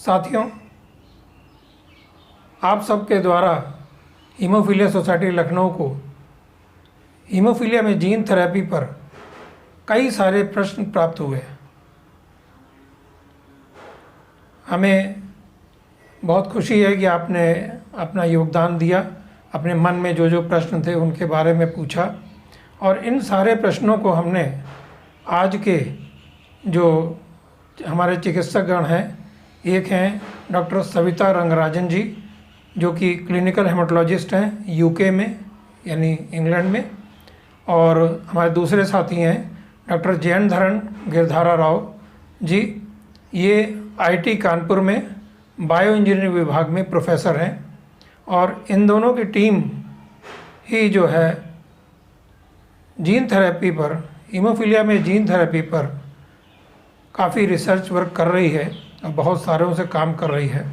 साथियों, आप सबके द्वारा हीमोफीलिया सोसाइटी लखनऊ को हीमोफीलिया में जीन थेरेपी पर कई सारे प्रश्न प्राप्त हुए। हमें बहुत खुशी है कि आपने अपना योगदान दिया, अपने मन में जो जो प्रश्न थे उनके बारे में पूछा, और इन सारे प्रश्नों को हमने आज के जो हमारे चिकित्सकगण हैं, एक हैं डॉक्टर सविता रंगराजन जी, जो कि क्लिनिकल हेमाटोलॉजिस्ट हैं यूके में यानी इंग्लैंड में, और हमारे दूसरे साथी हैं डॉक्टर जयंधरन गिरधारा राव जी। ये आईटी कानपुर में बायो इंजीनियरिंग विभाग में प्रोफेसर हैं, और इन दोनों की टीम ही जो है जीन थेरेपी पर, हीमोफीलिया में जीन थेरेपी पर काफ़ी रिसर्च वर्क कर रही है और बहुत सारों से काम कर रही है।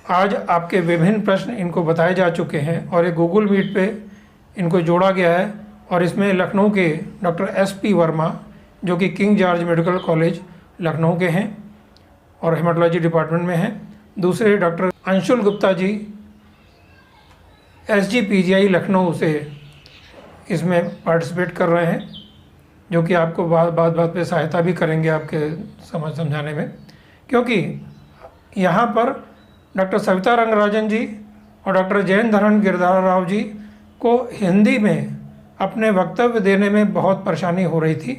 आज आपके विभिन्न प्रश्न इनको बताए जा चुके हैं और एक गूगल मीट पे इनको जोड़ा गया है, और इसमें लखनऊ के डॉक्टर एसपी वर्मा, जो कि king George medical college Lucknow के हैं और हेमाटोलॉजी डिपार्टमेंट में हैं। दूसरे डॉक्टर अंशुल गुप्ता जी एसजीपीजीआई लखनऊ से इसमें पार्टिसिपेट कर रहे हैं, जो कि आपको बात पे सहायता भी करेंगे आपके समझाने में, क्योंकि यहाँ पर डॉक्टर सविता रंगराजन जी और डॉक्टर जयंधरन गिरधारा राव जी को हिंदी में अपने वक्तव्य देने में बहुत परेशानी हो रही थी,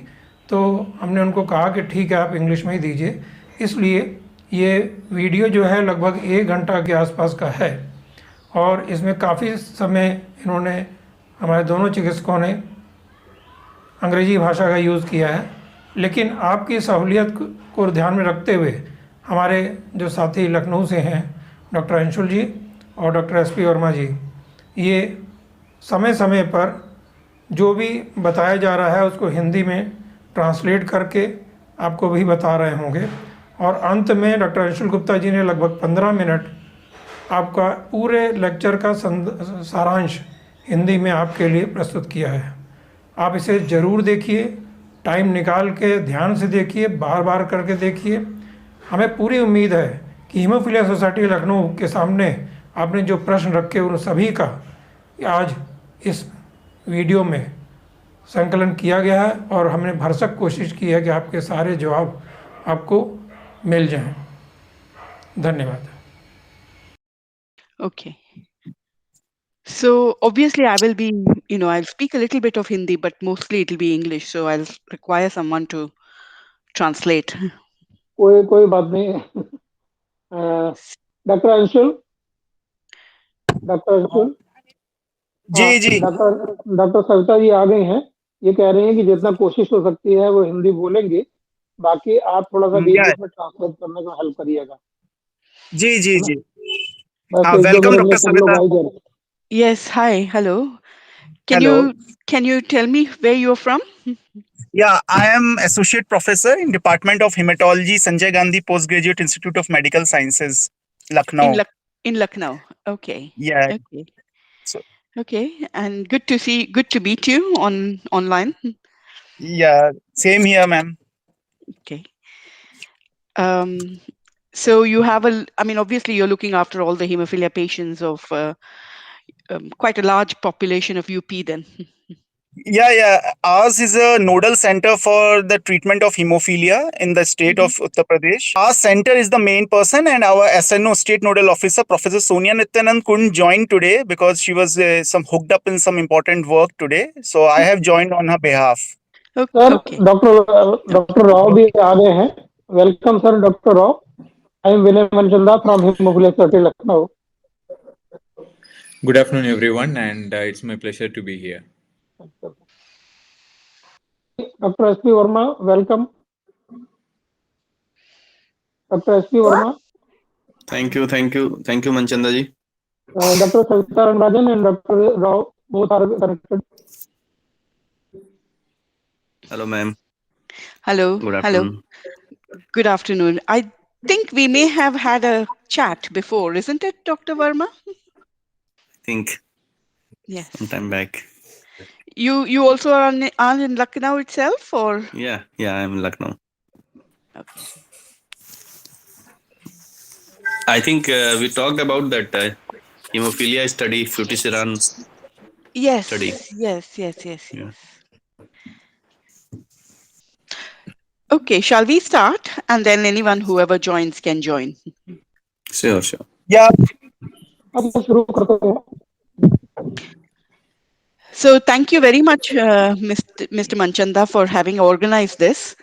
तो हमने उनको कहा कि ठीक है, आप इंग्लिश में ही दीजिए। इसलिए ये वीडियो जो है लगभग 1 घंटा के आसपास का है, और इसमें काफ़ी समय इन्होंने, हमारे दोनों चिकित्सकों ने अंग्रेजी भाषा का यूज़ किया है। लेकिन आपकी सहूलियत को ध्यान में रखते हुए हमारे जो साथी लखनऊ से हैं डॉक्टर अंशुल जी और डॉक्टर एसपी वर्मा जी, ये समय समय पर जो भी बताया जा रहा है उसको हिंदी में ट्रांसलेट करके आपको भी बता रहे होंगे। और अंत में डॉक्टर अंशुल गुप्ता जी ने लगभग 15 मिनट आपका पूरे लेक्चर का सारांश हिंदी में आपके लिए प्रस्तुत किया है। आप इसे ज़रूर देखिए, टाइम निकाल के ध्यान से देखिए, बार बार करके देखिए। हमें पूरी उम्मीद है कि हीमोफीलिया सोसाइटी लखनऊ के सामने आपने जो प्रश्न रखे उन सभी का आज इस वीडियो में संकलन किया गया है, और हमने भरसक कोशिश की है कि आपके सारे जवाब आपको मिल जाएं। धन्यवाद। Okay. So obviously I will be, I'll speak a little bit of Hindi, but mostly it'll be English. So I'll require someone to translate. कोई बात नहीं। डॉक्टर अंशुल, जी जी डॉक्टर सविता जी आ गई हैं। ये कह रही हैं कि जितना कोशिश हो सकती है वो हिंदी बोलेंगे, बाकी आप थोड़ा सा बीच बीच में ट्रांसलेट करने का हेल्प करिएगा। जी जी जी बस 1-2 वेलकम मिनट में डॉक्टर सब लोग सविता। आ ही जा रहे हैं। Yes, hi, hello. Hello. Can you tell me where you're from? Yeah, I am associate professor in Department of Hematology, Sanjay Gandhi Postgraduate Institute of Medical Sciences, Lucknow. In Lucknow. Okay. Yeah. Okay. So, Okay, and good to meet you online. yeah, same here, ma'am. Okay. So you have obviously you're looking after all the hemophilia patients of quite a large population of UP then. Yeah. Ours is a nodal center for the treatment of hemophilia in the state of Uttar Pradesh. Our center is the main person, and our SNO, State Nodal Officer, Professor Sonia Nityanand, couldn't join today because she was hooked up in some important work today. So I have joined on her behalf. Okay. Doctor Rao भी आ गए हैं। Welcome sir, doctor Rao. I am Vinay Manchanda from haemophilia society Lucknow. Good afternoon, everyone, and it's my pleasure to be here. Doctor SP Verma, welcome. Doctor SP Verma. Thank you, Manchanda ji. Doctor Savita Rangarajan and doctor Rao both are connected. Hello, ma'am. Hello. Good afternoon. Good afternoon. I think we may have had a chat before, isn't it, Dr. Verma? I think Yes. sometime back. You also are in Lucknow itself, or? Yeah, I'm in Lucknow. Okay. I think we talked about that hemophilia study, Futiseran Yes, study. yes. Yeah. Okay, shall we start? And then anyone, whoever joins, can join. Sure. Yeah. अब मैं शुरू करता हूँ. So thank you very much, Mr. Manchanda, for having organized this.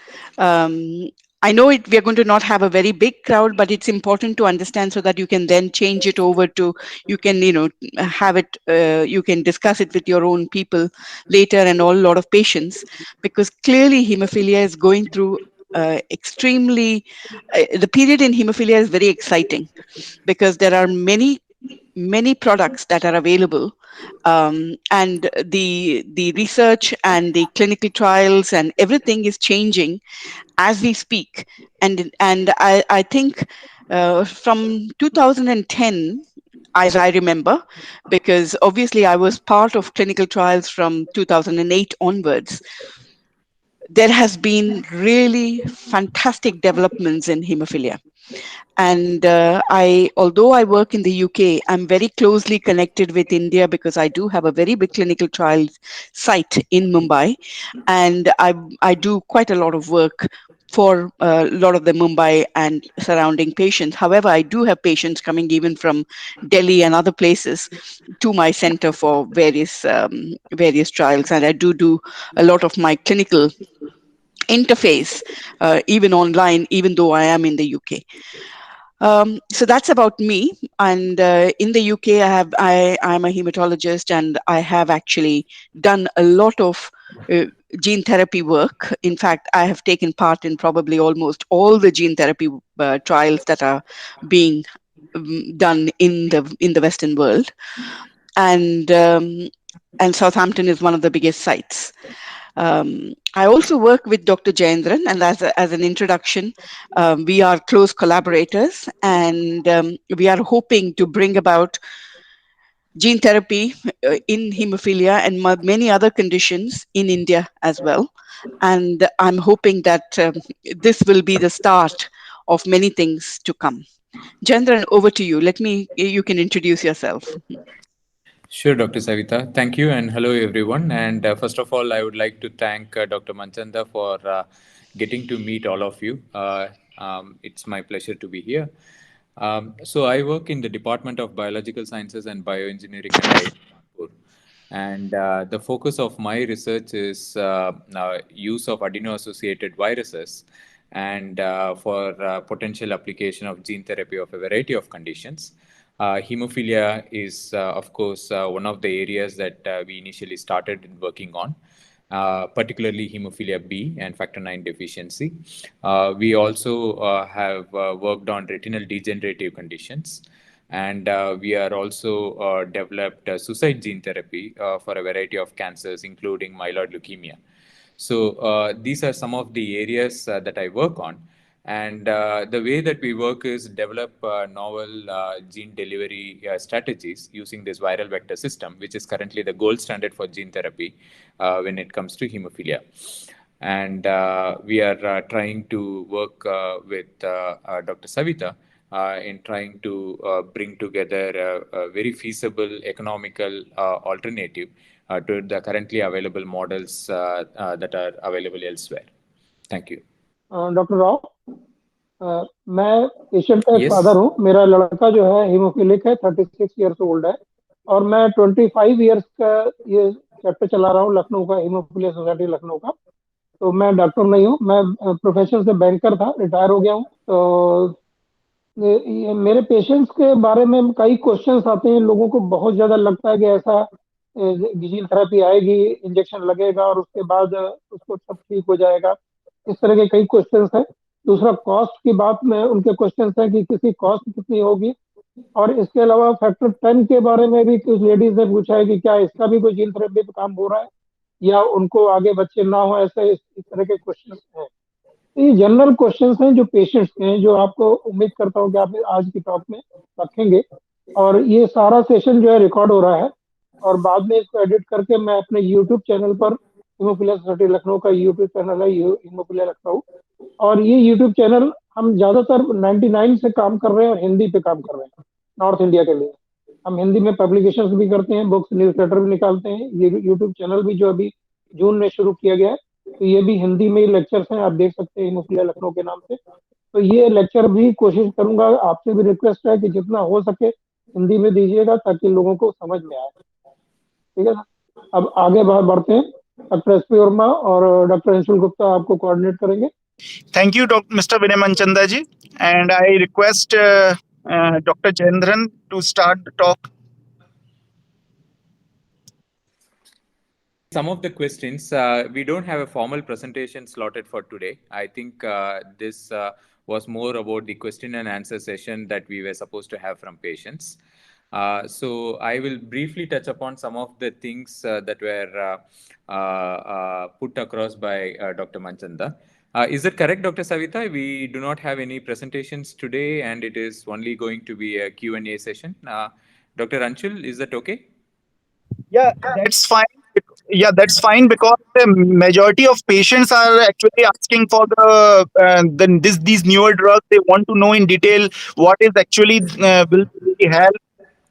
I know we are going to not have a very big crowd, but it's important to understand so that you can then change it over to, you can, have it, you can discuss it with your own people later and a lot of patients, because clearly hemophilia is going through extremely, the period in hemophilia is very exciting because there are many products that are available, and the research and the clinical trials and everything is changing as we speak. And I think from 2010, as I remember, because obviously I was part of clinical trials from 2008 onwards, there has been really fantastic developments in hemophilia. And although I work in the UK, I'm very closely connected with India because I do have a very big clinical trials site in Mumbai, and I do quite a lot of work for a lot of the Mumbai and surrounding patients. However, I do have patients coming even from Delhi and other places to my center for various trials, and I do a lot of my clinical interface even online, even though I am in the UK. So that's about me. And in the UK, I'm a hematologist, and I have actually done a lot of gene therapy work. In fact, I have taken part in probably almost all the gene therapy trials that are being done in the Western world, and Southampton is one of the biggest sites. I also work with Dr. Jayendran, and as an introduction, we are close collaborators, and we are hoping to bring about gene therapy in hemophilia and many other conditions in India as well. And I'm hoping that this will be the start of many things to come. Jayendran, over to you. You can introduce yourself. Sure, Dr. Savita. Thank you, and hello, everyone. And first of all, I would like to thank Dr. Manchanda for getting to meet all of you. It's my pleasure to be here. So I work in the Department of Biological Sciences and Bioengineering at IIT Kanpur. And the focus of my research is use of adeno-associated viruses and for potential application of gene therapy of a variety of conditions. Hemophilia is, of course, one of the areas that we initially started working on, particularly hemophilia B and factor IX deficiency. We also have worked on retinal degenerative conditions. And we are also developed suicide gene therapy for a variety of cancers, including myeloid leukemia. So these are some of the areas that I work on. And the way that we work is develop novel gene delivery strategies using this viral vector system, which is currently the gold standard for gene therapy when it comes to hemophilia. And we are trying to work with Dr. Savita in trying to bring together a very feasible, economical alternative to the currently available models that are available elsewhere. Thank you. Doctor Rao, मैं patient का एक Yes. Father हूँ. मेरा लड़का जो है haemophilic है, 36 years old है, और मैं 25 इयर्स का ये चैप्टर चला रहा हूँ लखनऊ का, हीमोफिलिया सोसाइटी लखनऊ का. तो मैं डॉक्टर नहीं हूँ, मैं प्रोफेशन से बैंकर था, रिटायर हो गया हूँ. तो ये मेरे पेशेंट्स के बारे में कई क्वेश्चंस आते हैं. लोगों को बहुत ज़्यादा लगता है कि ऐसा जीन थेरेपी आएगी, इंजेक्शन लगेगा और उसके बाद उसको सब ठीक हो जाएगा. इस तरह के कई क्वेश्चंस हैं. दूसरा, कॉस्ट की बात में उनके क्वेश्चंस हैं कि किसी कॉस्ट कितनी होगी. और इसके अलावा फैक्टर 10 के बारे में भी कुछ लेडीज ने पूछा है कि क्या इसका भी कोई जीन थेरेपी पे काम हो रहा है या उनको आगे बच्चे ना हो, ऐसे इस तरह के क्वेश्चंस हैं. ये जनरल क्वेश्चंस हैं जो पेशेंट्स के हैं, जो आपको उम्मीद करता हूँ कि आप आज की टॉक में रखेंगे. और ये सारा सेशन जो है रिकॉर्ड हो रहा है और बाद में इसको एडिट करके मैं अपने यूट्यूब चैनल पर हीमोफीलिया सोसाइटी लखनऊ का यूट्यूब चैनल है, हीमोफीलिया लखनऊ। और ये यूट्यूब चैनल हम ज़्यादातर 99 से काम कर रहे हैं और हिंदी पे काम कर रहे हैं, नॉर्थ इंडिया के लिए। हम हिंदी में पब्लिकेशंस भी करते हैं, बुक्स, न्यूज़लेटर भी निकालते हैं। ये यूट्यूब चैनल भी जो अभी जून में शुरू किया गया है, तो ये भी हिंदी में ही लेक्चर्स हैं, आप देख सकते हैं हीमोफीलिया लखनऊ के नाम से। तो ये लेक्चर भी कोशिश करूंगा, आपसे भी रिक्वेस्ट है कि जितना हो सके हिंदी में दीजिएगा ताकि लोगों को समझ में आए। ठीक है सर, अब आगे बढ़ते हैं। डॉक्टर एस पी वर्मा और डॉक्टर अंशुल गुप्ता आपको कोऑर्डिनेट करेंगे। Thank you, Mr. Vinay Manchanda ji. And I request Dr. Jayendran to start the talk. Some of the questions, we don't have a formal presentation slotted for today. I think this was more about the question and answer session that we were supposed to have from patients. So I will briefly touch upon some of the things that were put across by Dr. Manchanda. Is it correct, Dr. Savita? We do not have any presentations today and it is only going to be a Q&A session. Dr. Anshul, is that okay? Yeah, that's fine. Yeah, that's fine because the majority of patients are actually asking for these newer drugs. They want to know in detail what is actually will really help.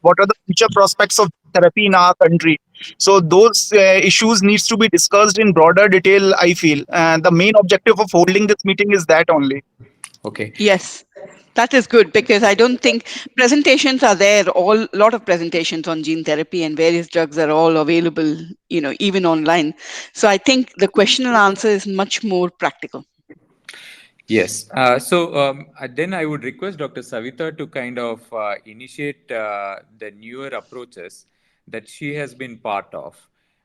What are the future prospects of therapy in our country? So those issues needs to be discussed in broader detail. I feel the main objective of holding this meeting is that only. Okay. Yes, that is good because I don't think presentations are there. Lot of presentations on gene therapy and various drugs are all available, even online. So I think the question and answer is much more practical. Yes. Then I would request Dr. Savita to kind of initiate the newer approaches that she has been part of,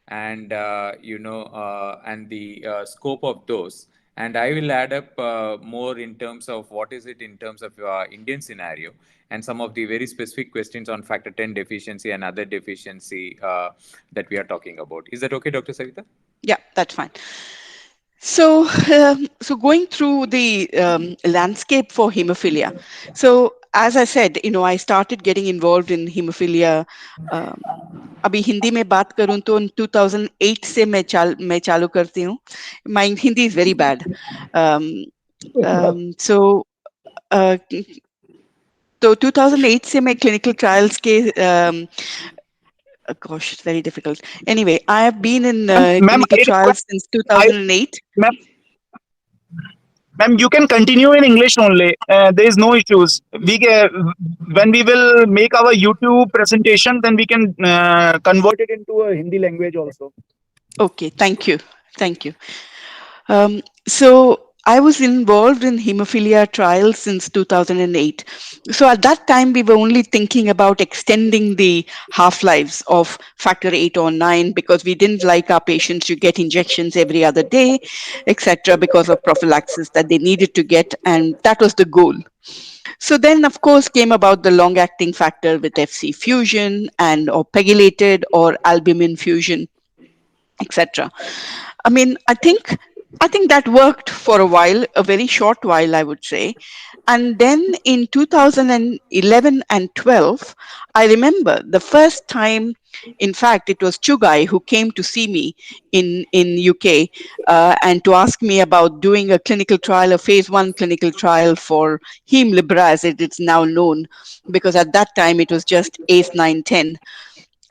and and the scope of those. And I will add up more in terms of what is it in terms of Indian scenario and some of the very specific questions on factor 10 deficiency and other deficiency that we are talking about. Is that okay, Dr. Savita? Yeah, that's fine. So, going through the landscape for hemophilia. So, as I said, I started getting involved in hemophilia. अभी हिंदी में बात करूं तो 2008 से मैं चालू करती हूँ. My Hindi is very bad. So 2008 से मैं clinical trials के gosh, it's very difficult. Anyway, I have been in clinical trials since 2008. Ma'am, you can continue in English only. There is no issues. When we will make our YouTube presentation, then we can convert it into a Hindi language also. Okay, thank you. So I was involved in hemophilia trials since 2008. So at that time, we were only thinking about extending the half-lives of factor 8 or 9 because we didn't like our patients to get injections every other day, etc., because of prophylaxis that they needed to get, and that was the goal. So then, of course, came about the long-acting factor with FC fusion or pegylated or albumin fusion, etc. I mean, I think that worked for a while, a very short while, I would say. And then in 2011 and 12, I remember the first time, in fact, it was Chugai who came to see me in UK and to ask me about doing a clinical trial, a phase 1 clinical trial for Hemlibra, as it is now known, because at that time it was just ACE 910.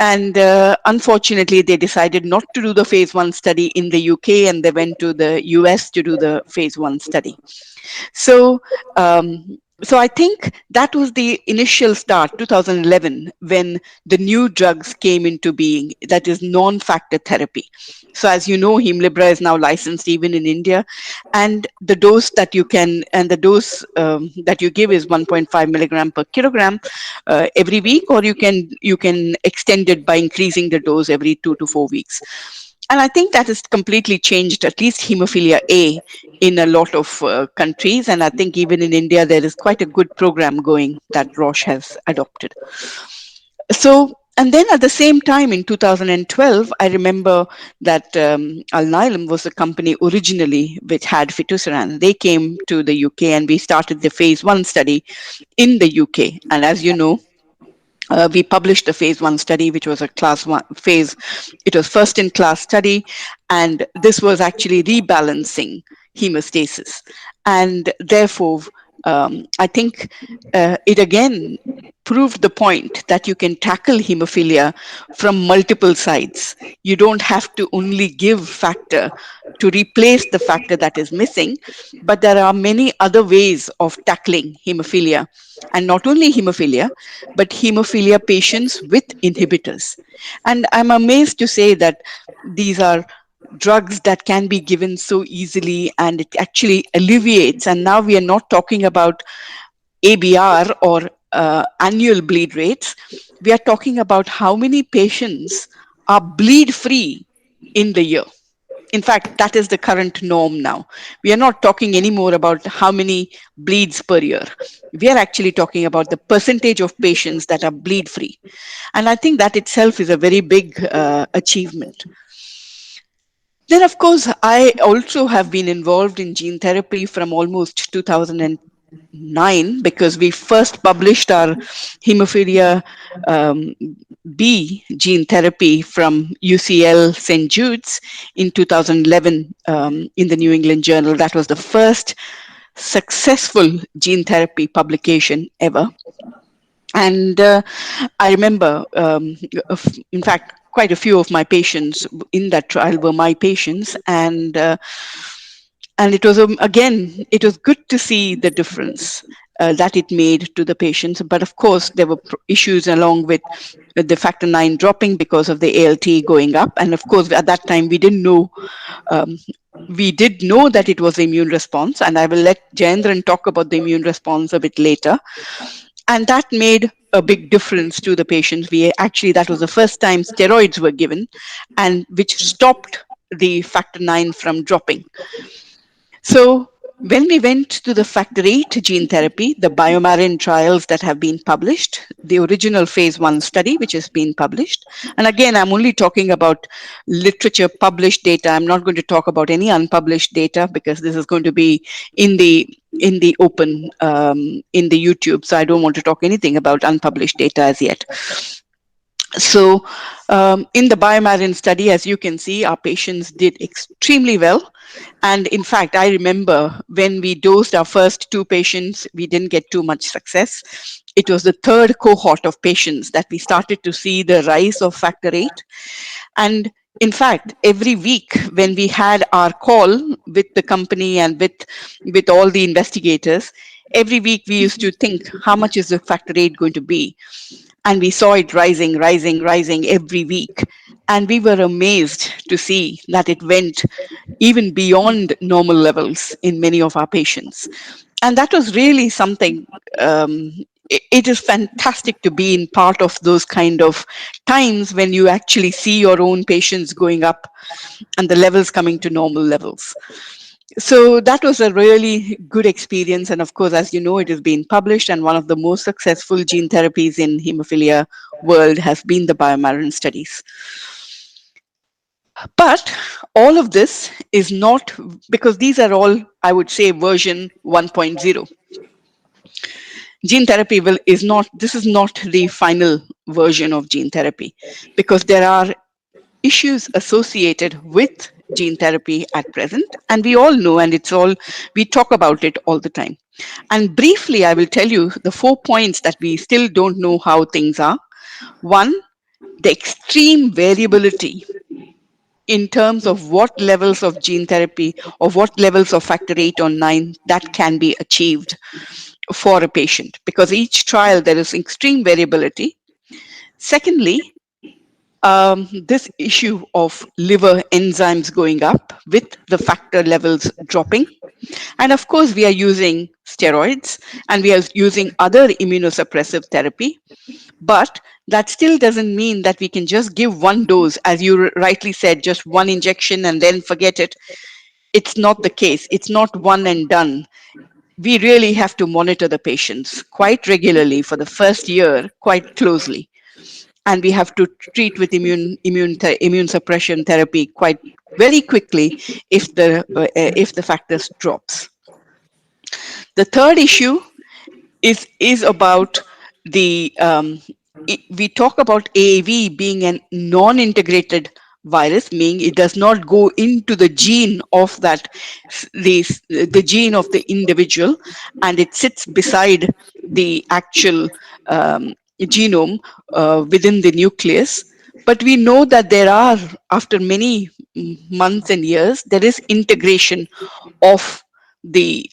And unfortunately, they decided not to do the phase 1 study in the UK, and they went to the US to do the phase 1 study. So I think that was the initial start, 2011, when the new drugs came into being, that is non-factor therapy. So as you know, Hemlibra is now licensed even in India, and the dose that you can, and the dose that you give is 1.5 milligram per kilogram every week, or you can extend it by increasing the dose every 2 to 4 weeks. And I think that has completely changed, at least hemophilia A, in a lot of countries. And I think even in India, there is quite a good program going that Roche has adopted. So, and then at the same time in 2012, I remember that Alnylam was a company originally which had fitusiran. They came to the UK and we started the phase 1 study in the UK. And as you know, We published the phase 1 study, which was a class 1 phase. It was first in class study, and this was actually rebalancing hemostasis. And therefore, I think it again proved the point that you can tackle hemophilia from multiple sides. You don't have to only give factor to replace the factor that is missing, but there are many other ways of tackling hemophilia. And not only hemophilia, but hemophilia patients with inhibitors. And I'm amazed to say that these are drugs that can be given so easily, and it actually alleviates. And now we are not talking about ABR or annual bleed rates. We are talking about how many patients are bleed free in the year. In fact, that is the current norm now. We are not talking anymore about how many bleeds per year. We are actually talking about the percentage of patients that are bleed free. And I think that itself is a very big achievement. Then, of course, I also have been involved in gene therapy from almost 2009, because we first published our hemophilia B gene therapy from UCL St. Jude's in 2011 in the New England Journal. That was the first successful gene therapy publication ever. And I remember, in fact, quite a few of my patients in that trial were my patients, and it was again, it was good to see the difference that it made to the patients. But of course, there were issues along with the factor 9 dropping because of the ALT going up, and of course, at that time we didn't know. We did know that it was the immune response, and I will let Jayendran talk about the immune response a bit later. And that made a big difference to the patients. That was the first time steroids were given, and which stopped the factor 9 from dropping. So when we went to the factor 8 gene therapy, the BioMarin trials that have been published, the original phase 1 study, which has been published. And again, I'm only talking about literature published data. I'm not going to talk about any unpublished data, because this is going to be in the open, in the YouTube. So I don't want to talk anything about unpublished data as yet. So in the BioMarin study, as you can see, our patients did extremely well. And in fact, I remember when we dosed our first 2 patients, we didn't get too much success. It was the third cohort of patients that we started to see the rise of factor 8. And in fact, every week when we had our call with the company and with all the investigators, every week we used to think, how much is the factor 8 going to be? And we saw it rising every week. And we were amazed to see that it went even beyond normal levels in many of our patients. And that was really something. It is fantastic to be in part of those kind of times when you actually see your own patients going up and the levels coming to normal levels. So that was a really good experience. And of course, as you know, it has been published, and one of the most successful gene therapies in hemophilia world has been the BioMarin studies. But all of this is not, because these are all, I would say, version 1.0. Gene therapy is not the final version of gene therapy, because there are issues associated with gene therapy at present, and we all know, and we talk about it all the time. And briefly, I will tell you the 4 points that we still don't know how things are. One, the extreme variability in terms of what levels of gene therapy or what levels of factor 8 or 9 that can be achieved for a patient, because each trial there is extreme variability. Secondly, this issue of liver enzymes going up with the factor levels dropping. And of course, we are using steroids and we are using other immunosuppressive therapy. But that still doesn't mean that we can just give one dose, as you rightly said, just one injection and then forget it. It's not the case. It's not one and done. We really have to monitor the patients quite regularly for the first year, quite closely. And we have to treat with immune suppression therapy quite very quickly if the factors drops. The third issue is about the we talk about AAV being a non-integrated virus, meaning it does not go into the gene of the gene of the individual, and it sits beside the actual genome within the nucleus. But we know that there are, after many months and years, there is integration of the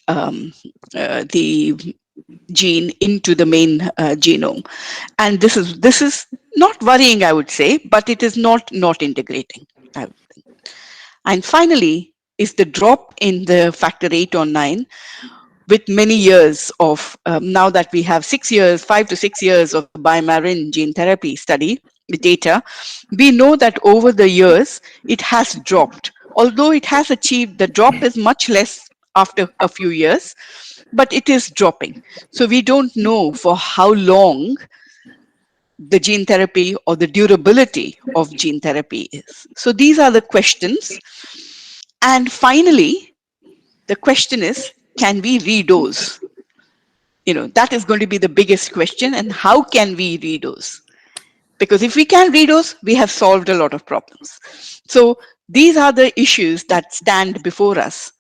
gene into the main genome, and this is not worrying, I would say, but it is not integrating, I would think. And finally is the drop in the factor 8 or 9 with many years of now that we have 6 years, 5 to 6 years of BioMarin gene therapy study data, we know that over the years it has dropped. Although it has achieved, the drop is much less after a few years, but it is dropping. So we don't know for how long the gene therapy or the durability of gene therapy is. So these are the questions. And finally, the question is, can we redose? That is going to be the biggest question. And how can we redose? Because if we can redose, we have solved a lot of problems. So these are the issues that stand before us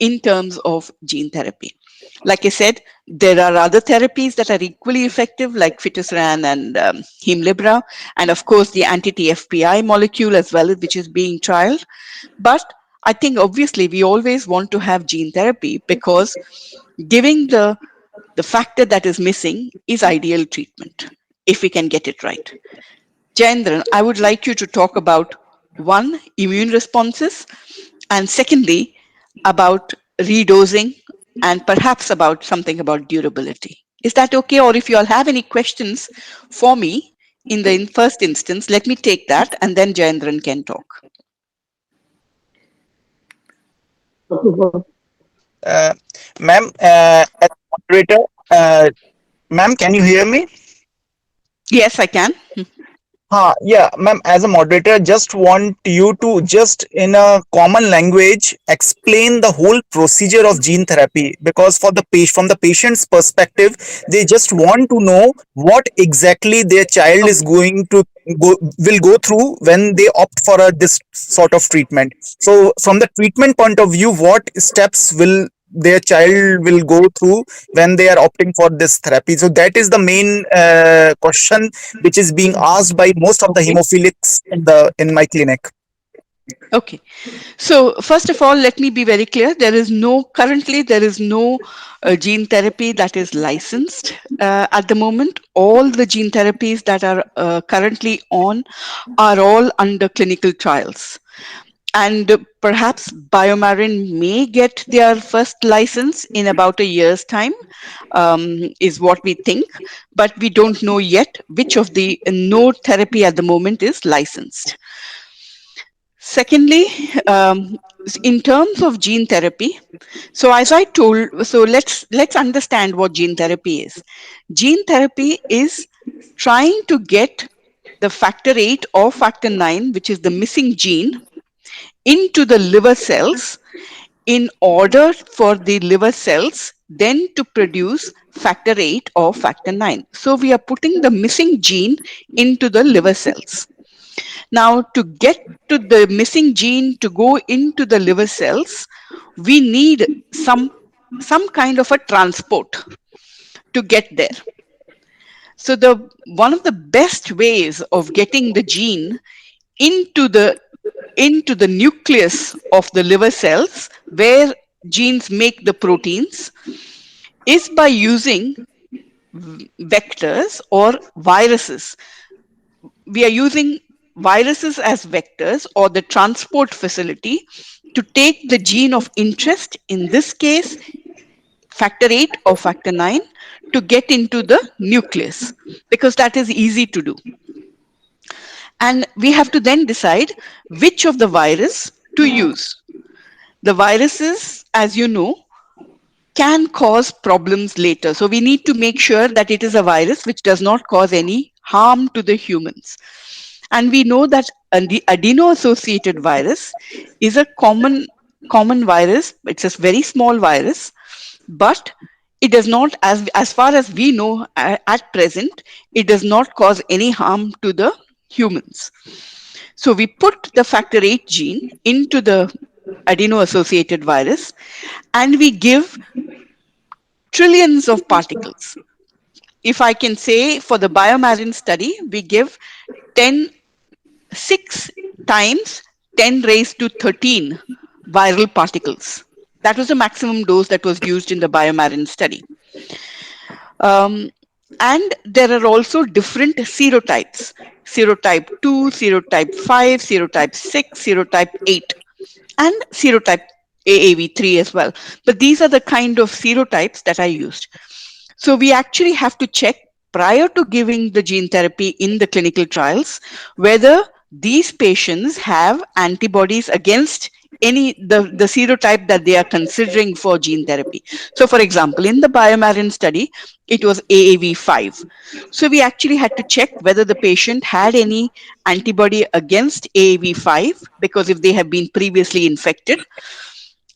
in terms of gene therapy. Like I said, there are other therapies that are equally effective, like fitusiran and Hemlibra, and of course the anti-TFPI molecule as well, which is being trialed. But I think obviously we always want to have gene therapy because giving the factor that is missing is ideal treatment if we can get it right. Jayendran, I would like you to talk about one, immune responses, and secondly, about redosing, and perhaps about something about durability. Is that okay? Or if you all have any questions for me in the first instance, let me take that and then Jayendran can talk. Ma'am, as moderator, ma'am, can you hear me? Yes, I can. Yeah, ma'am, as a moderator, just want you to just in a common language explain the whole procedure of gene therapy, because for the from the patient's perspective, they just want to know what exactly their child is going to will go through when they opt for this sort of treatment. So from the treatment point of view, what steps will their child will go through when they are opting for this therapy? So that is the main question which is being asked by most of the hemophilics in my clinic. Okay. So first of all, let me be very clear. Currently there is no gene therapy that is licensed at the moment. All the gene therapies that are currently on are all under clinical trials. And perhaps BioMarin may get their first license in about a year's time, is what we think. But we don't know yet which of the no therapy at the moment is licensed. Secondly, in terms of gene therapy, so as I told, so let's understand what gene therapy is. Gene therapy is trying to get the factor 8 or factor 9, which is the missing gene, into the liver cells in order for the liver cells then to produce factor 8 or factor 9. So we are putting the missing gene into the liver cells. Now, to get to the missing gene to go into the liver cells, we need some kind of a transport to get there. So one of the best ways of getting the gene into the nucleus of the liver cells, where genes make the proteins, is by using vectors or viruses. We are using viruses as vectors or the transport facility to take the gene of interest, in this case factor 8 or factor 9, to get into the nucleus, because that is easy to do. And we have to then decide which of the virus to use. The viruses, as you know, can cause problems later. So we need to make sure that it is a virus which does not cause any harm to the humans. And we know that the adeno-associated virus is a common virus. It's a very small virus, but it does not, as far as we know at present, it does not cause any harm to the humans. So we put the factor VIII gene into the adeno-associated virus, and we give trillions of particles. If I can say, for the biomarin study, we give 6 times 10 raised to 13 viral particles. That was the maximum dose that was used in the biomarin study. And there are also different serotypes: serotype 2, serotype 5, serotype 6, serotype 8, and serotype AAV3 as well. But these are the kind of serotypes that are used. So we actually have to check prior to giving the gene therapy in the clinical trials whether these patients have antibodies against the serotype that they are considering for gene therapy. So for example, in the biomarin study, it was AAV5. So we actually had to check whether the patient had any antibody against AAV5, because if they have been previously infected,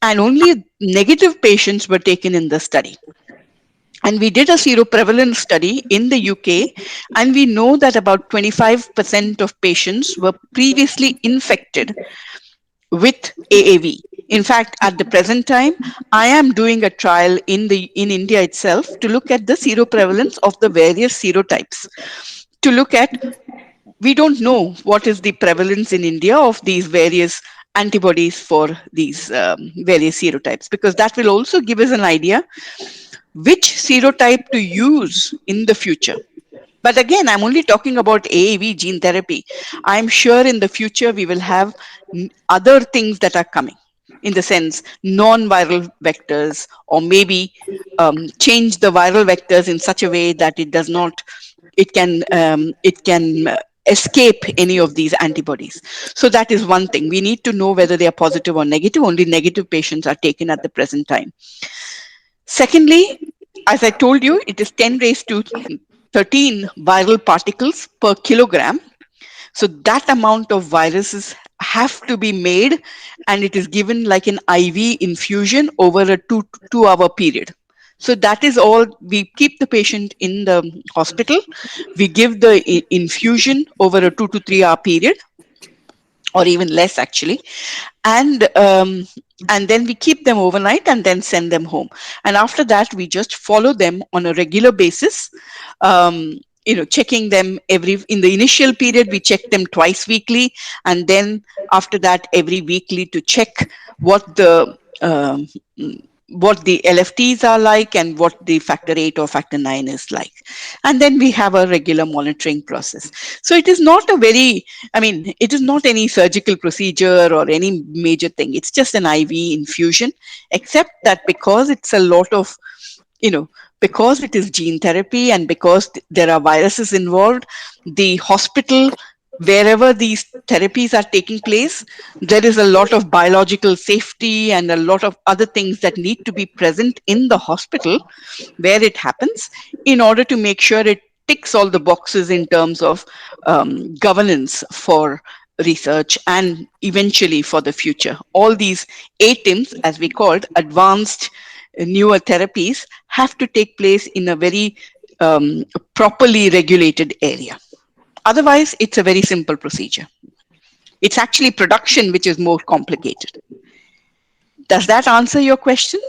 and only negative patients were taken in the study. And we did a seroprevalence study in the UK, and we know that about 25% of patients were previously infected with AAV. In fact, at the present time, I am doing a trial in India itself to look at the seroprevalence of the various serotypes. To look at, we don't know what is the prevalence in India of these various antibodies for these various serotypes, because that will also give us an idea which serotype to use in the future. But again, I'm only talking about AAV gene therapy. I'm sure in the future we will have other things that are coming, in the sense non-viral vectors, or maybe change the viral vectors in such a way that it can escape any of these antibodies. So that is one thing. We need to know whether they are positive or negative. Only negative patients are taken at the present time. Secondly, as I told you, it is 10 raised to 13 viral particles per kilogram. So that amount of viruses have to be made, and it is given like an IV infusion over a 2-hour period. So that is all. We keep the patient in the hospital. We give the infusion over a 2 to 3 hour period, or even less actually, and then we keep them overnight and then send them home. And after that, we just follow them on a regular basis, checking them in the initial period, we check them twice weekly, and then after that, every weekly, to check what the LFTs are like and what the factor VIII or factor IX is like. And then we have a regular monitoring process. So it is not it is not any surgical procedure or any major thing. It's just an IV infusion, except that because it's a lot of, because it is gene therapy and because there are viruses involved, the hospital, wherever these therapies are taking place, there is a lot of biological safety and a lot of other things that need to be present in the hospital where it happens, in order to make sure it ticks all the boxes in terms of governance for research and eventually for the future. All these ATIMs, as we called, advanced newer therapies, have to take place in a very properly regulated area. Otherwise, it's a very simple procedure. It's actually production which is more complicated. Does that answer your question,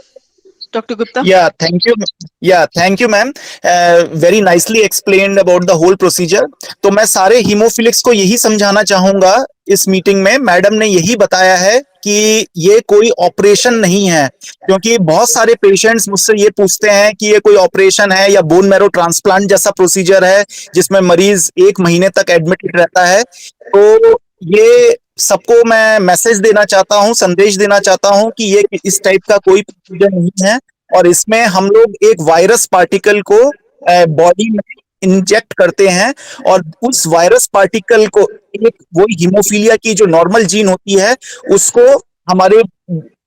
Dr. Gupta? Yeah, thank you. Yeah, thank you, ma'am. Very nicely explained about the whole procedure. तो मैं सारे हीमोफिलिक्स को यही समझाना चाहूंगा इस meeting में। Madam ने यही बताया है कि ये कोई ऑपरेशन नहीं है, क्योंकि बहुत सारे पेशेंट्स मुझसे ये पूछते हैं कि ये कोई ऑपरेशन है या बोन मैरो ट्रांसप्लांट जैसा प्रोसीजर है जिसमें मरीज 1 महीने तक एडमिटेड रहता है। तो ये सबको मैं मैसेज देना चाहता हूं, संदेश देना चाहता हूं कि ये इस टाइप का कोई प्रोसीजर नहीं है, और इसमें हम लोग एक वायरस पार्टिकल को बॉडी में इंजेक्ट करते हैं, और उस वायरस पार्टिकल को एक वो हीमोफीलिया की जो नॉर्मल जीन होती है उसको हमारे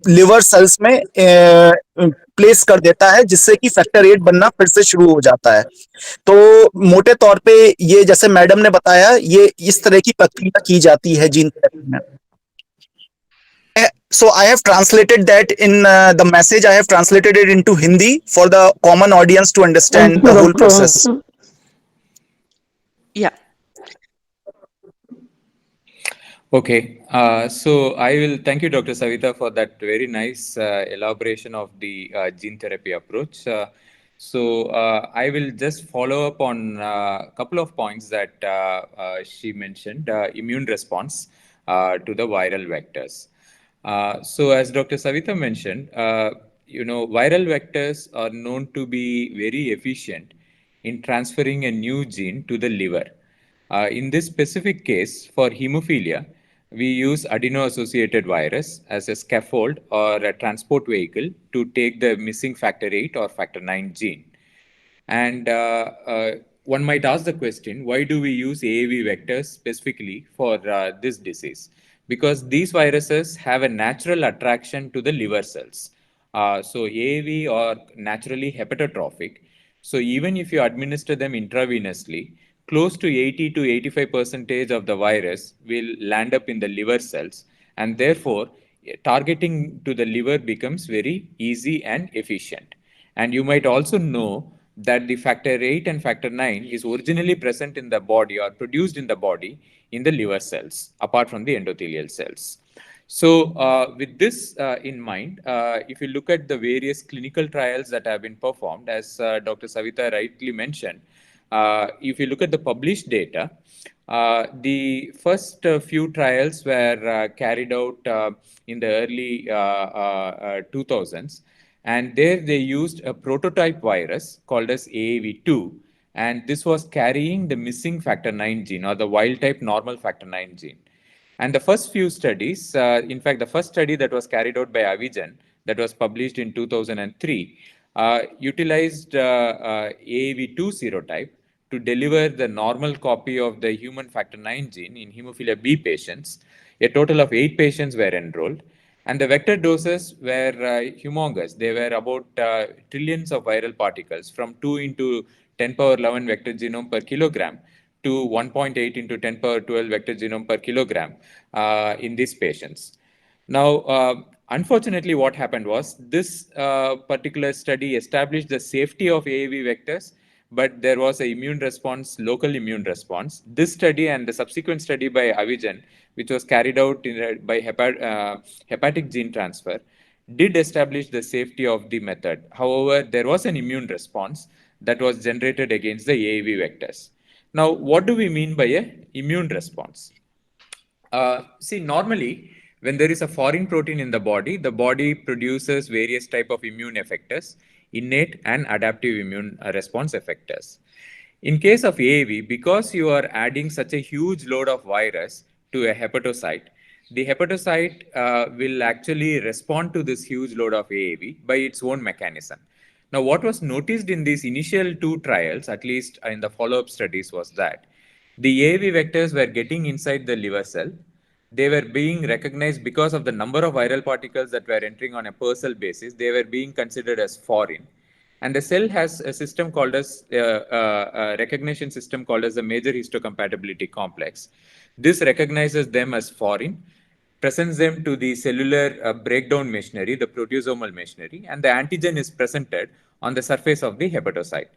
लिवर सेल्स में प्लेस कर देता है, जिससे कि फैक्टर VIII बनना फिर से शुरू हो जाता है। तो मोटे तौर पे ये, जैसे मैडम ने बताया, ये इस तरह की प्रक्रिया की जाती है जीन थेरेपी में। So I have translated that in the message. I have translated it into Hindi for the common audience to understand the whole process. Yeah. Okay, so I will thank you, Dr. Savita, for that very nice elaboration of the gene therapy approach. I will just follow up on a couple of points that she mentioned, immune response to the viral vectors. So as Dr. Savita mentioned, viral vectors are known to be very efficient in transferring a new gene to the liver. In this specific case, for hemophilia, we use adeno-associated virus as a scaffold or a transport vehicle to take the missing factor 8 or factor 9 gene. And one might ask the question, why do we use AAV vectors specifically for this disease? Because these viruses have a natural attraction to the liver cells. So AAV are naturally hepatotrophic. So even if you administer them intravenously, close to 80 to 85% of the virus will land up in the liver cells, and therefore targeting to the liver becomes very easy and efficient. And you might also know that the factor 8 and factor 9 is originally present in the body or produced in the body in the liver cells, apart from the endothelial cells. So, with this in mind, if you look at the various clinical trials that have been performed, as Dr. Savita rightly mentioned, if you look at the published data, the first few trials were carried out in the early 2000s, and there they used a prototype virus called as AAV2, and this was carrying the missing factor 9 gene or the wild type normal factor 9 gene. And the first few studies, in fact, the first study that was carried out by Avijan, that was published in 2003, utilized AAV2 serotype to deliver the normal copy of the human factor 9 gene in hemophilia B patients. A total of 8 patients were enrolled. And the vector doses were humongous. They were about trillions of viral particles from 2 into 10 power 11 vector genome per kilogram to 1.8 into 10 power 12 vector genome per kilogram in these patients. Now, unfortunately, what happened was this particular study established the safety of AAV vectors, but there was an immune response, local immune response. This study and the subsequent study by Avijan, which was carried out by hepatic gene transfer, did establish the safety of the method. However, there was an immune response that was generated against the AAV vectors. Now, what do we mean by an immune response? See, normally, when there is a foreign protein in the body produces various type of immune effectors, innate and adaptive immune response effectors. In case of AAV, because you are adding such a huge load of virus to a hepatocyte, the hepatocyte will actually respond to this huge load of AAV by its own mechanism. Now, what was noticed in these initial 2 trials, at least in the follow-up studies, was that the AAV vectors were getting inside the liver cell. They were being recognized because of the number of viral particles that were entering on a per cell basis. They were being considered as foreign. And the cell has a system called as a recognition system called as the major histocompatibility complex. This recognizes them as foreign, presents them to the cellular breakdown machinery, the proteasomal machinery, and the antigen is presented on the surface of the hepatocyte.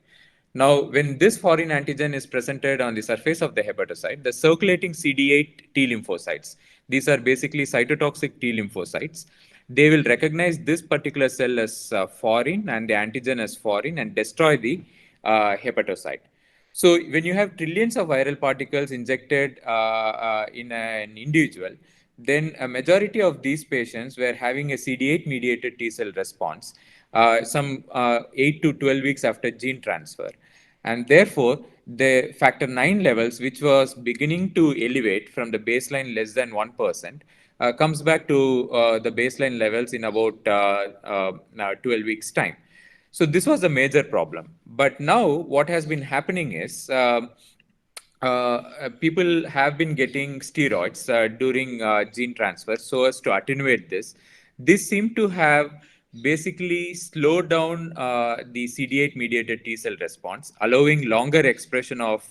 Now, when this foreign antigen is presented on the surface of the hepatocyte, the circulating CD8 T lymphocytes, these are basically cytotoxic T lymphocytes, they will recognize this particular cell as foreign and the antigen as foreign and destroy the hepatocyte. So when you have trillions of viral particles injected in an individual, then a majority of these patients were having a CD8 mediated T cell response some 8 to 12 weeks after gene transfer. And therefore, the factor 9 levels, which was beginning to elevate from the baseline less than 1%, comes back to the baseline levels in about 12 weeks' time. So this was a major problem. But now what has been happening is people have been getting steroids during gene transfer so as to attenuate this. This seemed to have basically slowed down the CD8 mediated T cell response, allowing longer expression of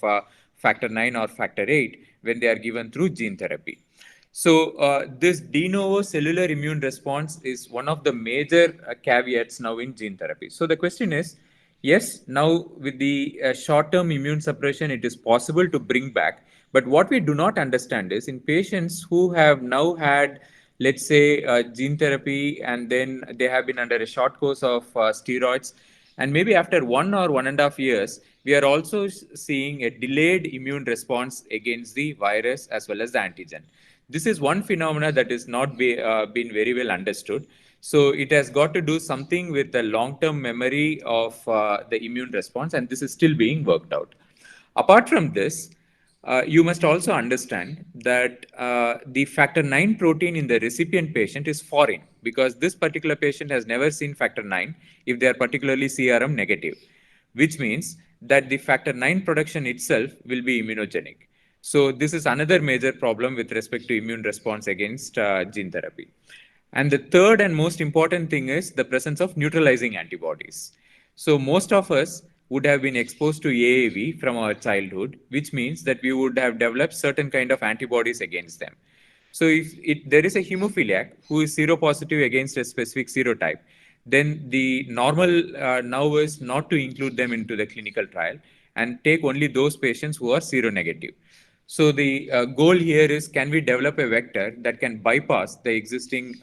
factor 9 or factor 8 when they are given through gene therapy. So this de novo cellular immune response is one of the major caveats now in gene therapy. So the question is, yes, now with the short-term immune suppression, it is possible to bring back. But what we do not understand is in patients who have now had, let's say, gene therapy, and then they have been under a short course of steroids, and maybe after 1 or 1.5 years, we are also seeing a delayed immune response against the virus as well as the antigen. This is one phenomena that is not been very well understood. So it has got to do something with the long-term memory of the immune response, and this is still being worked out. Apart from this, you must also understand that the factor 9 protein in the recipient patient is foreign, because this particular patient has never seen factor 9 if they are particularly CRM negative, which means that the factor 9 production itself will be immunogenic. So this is another major problem with respect to immune response against gene therapy. And the third and most important thing is the presence of neutralizing antibodies. So most of us would have been exposed to AAV from our childhood, which means that we would have developed certain kind of antibodies against them. So if there is a hemophiliac who is seropositive against a specific serotype, then the normal now is not to include them into the clinical trial and take only those patients who are seronegative. So the goal here is, can we develop a vector that can bypass the existing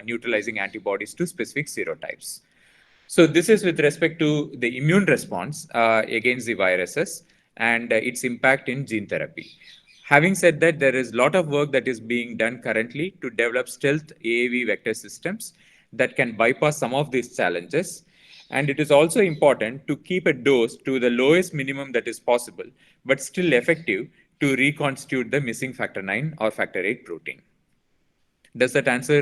neutralizing antibodies to specific serotypes? So this is with respect to the immune response against the viruses and its impact in gene therapy. Having said that, there is a lot of work that is being done currently to develop stealth AAV vector systems that can bypass some of these challenges. And it is also important to keep a dose to the lowest minimum that is possible, but still effective to reconstitute the missing factor 9 or factor 8 protein. Does that answer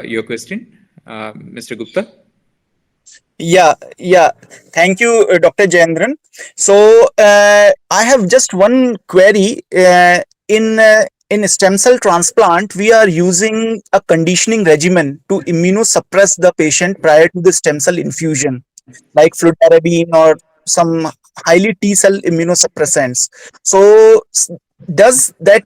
your question, Mr. Gupta? Yeah. Thank you, Dr. Jayendran. So I have just one query. In stem cell transplant, we are using a conditioning regimen to immunosuppress the patient prior to the stem cell infusion, like fludarabine or some highly T cell immunosuppressants. So does that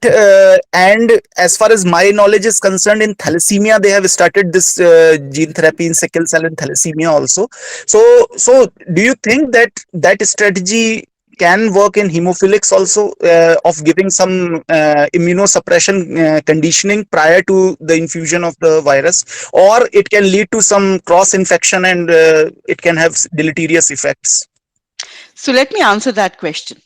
and as far as my knowledge is concerned, in thalassemia they have started this gene therapy in sickle cell and thalassemia also. So do you think that that strategy can work in hemophilics also, of giving some immunosuppression conditioning prior to the infusion of the virus, or it can lead to some cross infection and it can have deleterious effects? So let me answer that question.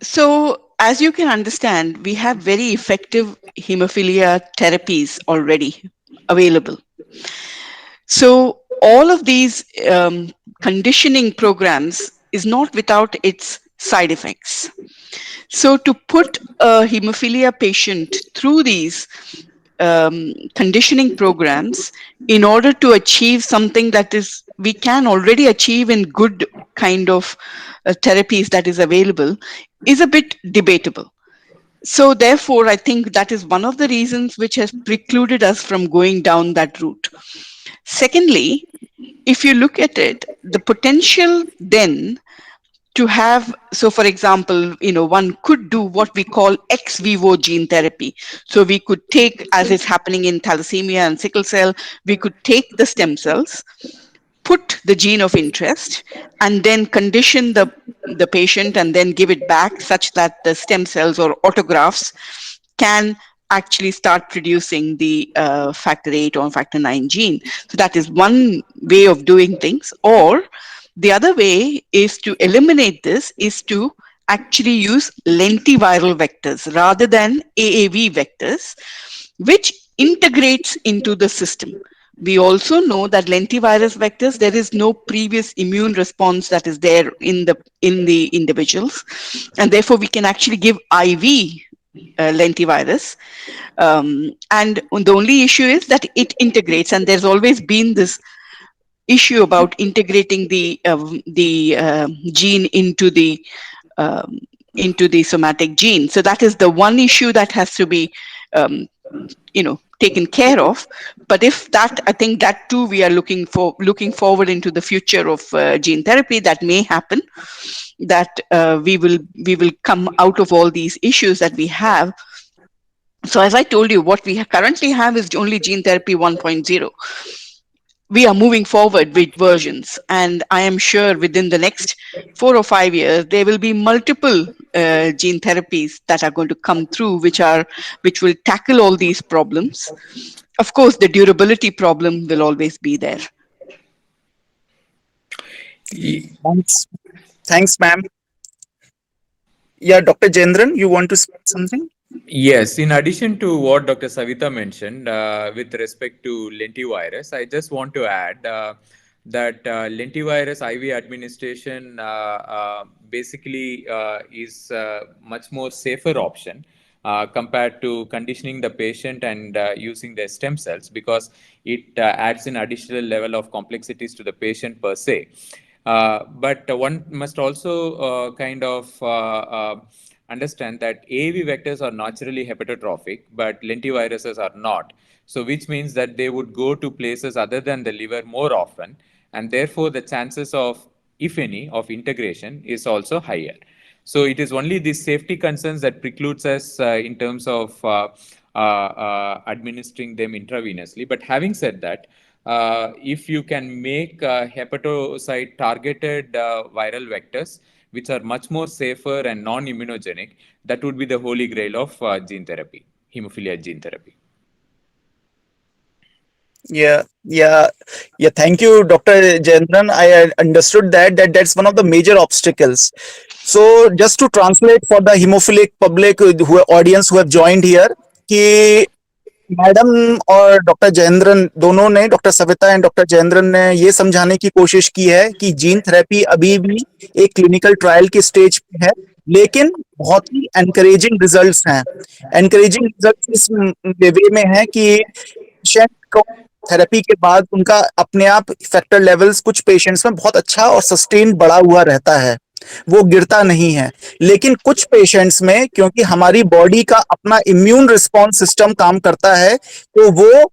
So as you can understand, we have very effective hemophilia therapies already available. So all of these conditioning programs is not without its side effects. So to put a hemophilia patient through these conditioning programs in order to achieve something that is we can already achieve in good kind of therapies that is available is a bit debatable. So therefore, I think that is one of the reasons which has precluded us from going down that route. Secondly, if you look at it, the potential then to have, so for example, one could do what we call ex vivo gene therapy. So we could take, as is happening in thalassemia and sickle cell, we could take the stem cells, put the gene of interest, and then condition the patient and then give it back such that the stem cells or autografts can actually start producing the factor 8 or factor 9 gene. So that is one way of doing things. Or the other way is to eliminate this, is to actually use lentiviral vectors rather than AAV vectors, which integrates into the system. We also know that lentivirus vectors, there is no previous immune response that is there in the individuals, and therefore we can actually give IV lentivirus. And the only issue is that it integrates, and there's always been this issue about integrating the gene into the somatic gene. So that is the one issue that has to be taken care of. But if that, I think that too we are looking forward into the future of gene therapy, that may happen, that we will come out of all these issues that we have So as I told you, what we currently have is only gene therapy 1.0. We are moving forward with versions, and I am sure within the next 4 or 5 years there will be multiple gene therapies that are going to come through, which will tackle all these problems. Of course, the durability problem will always be there. Thanks. Thanks, ma'am. Yeah, Dr. Jendran, you want to say something? Yes, in addition to what Dr. Savita mentioned with respect to lentivirus, I just want to add that lentivirus IV administration basically is much more safer option compared to conditioning the patient and using their stem cells, because it adds an additional level of complexities to the patient per se. But one must also understand that AAV vectors are naturally hepatotrophic, but lentiviruses are not. So, which means that they would go to places other than the liver more often, and therefore the chances of, if any, of integration is also higher. So, it is only the safety concerns that precludes us in terms of administering them intravenously. But having said that, if you can make hepatocyte targeted viral vectors, which are much more safer and non-immunogenic, that would be the holy grail of gene therapy, hemophilia gene therapy. Yeah, yeah, yeah. Thank you, Dr. Jendran. I understood that's one of the major obstacles. So, just to translate for the hemophilic public audience who have joined here, कि madam और doctor Jayendran दोनों ने, doctor Savita and doctor Jayendran ने ये समझाने की कोशिश की है कि जीन थेरेपी अभी भी एक क्लिनिकल ट्रायल की स्टेज पे है, लेकिन बहुत ही एनकरेजिंग रिजल्ट्स हैं. एनकरेजिंग रिजल्ट्स इस वे में है कि पेशेंट को थेरेपी के बाद उनका अपने आप फैक्टर लेवल्स कुछ पेशेंट्स में बहुत अच्छा और सस्टेन बढ़ा हुआ रहता है, वो गिरता नहीं है. लेकिन कुछ पेशेंट्स में, क्योंकि हमारी बॉडी का अपना इम्यून रिस्पॉन्स सिस्टम काम करता है, तो वो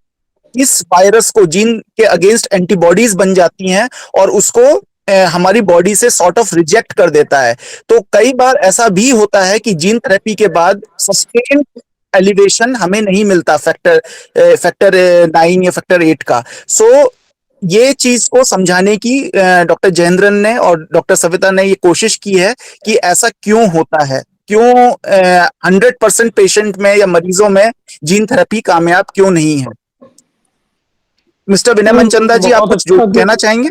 इस वायरस को, जीन के अगेंस्ट एंटीबॉडीज बन जाती हैं और उसको हमारी बॉडी से सॉर्ट ऑफ रिजेक्ट कर देता है. तो कई बार ऐसा भी होता है कि जीन थेरेपी के बाद सस्टेन एलिवेशन हमें नहीं मिलता फैक्टर 9 या फैक्टर 8 का. सो ये चीज को समझाने की डॉक्टर जयेंद्रन ने और डॉक्टर सविता ने ये कोशिश की है कि ऐसा क्यों होता है, क्यों 100% पेशेंट में या मरीजों में जीन थेरेपी कामयाब क्यों नहीं है. मिस्टर विनय मनचंदा जी, आप कुछ कहना चाहेंगे?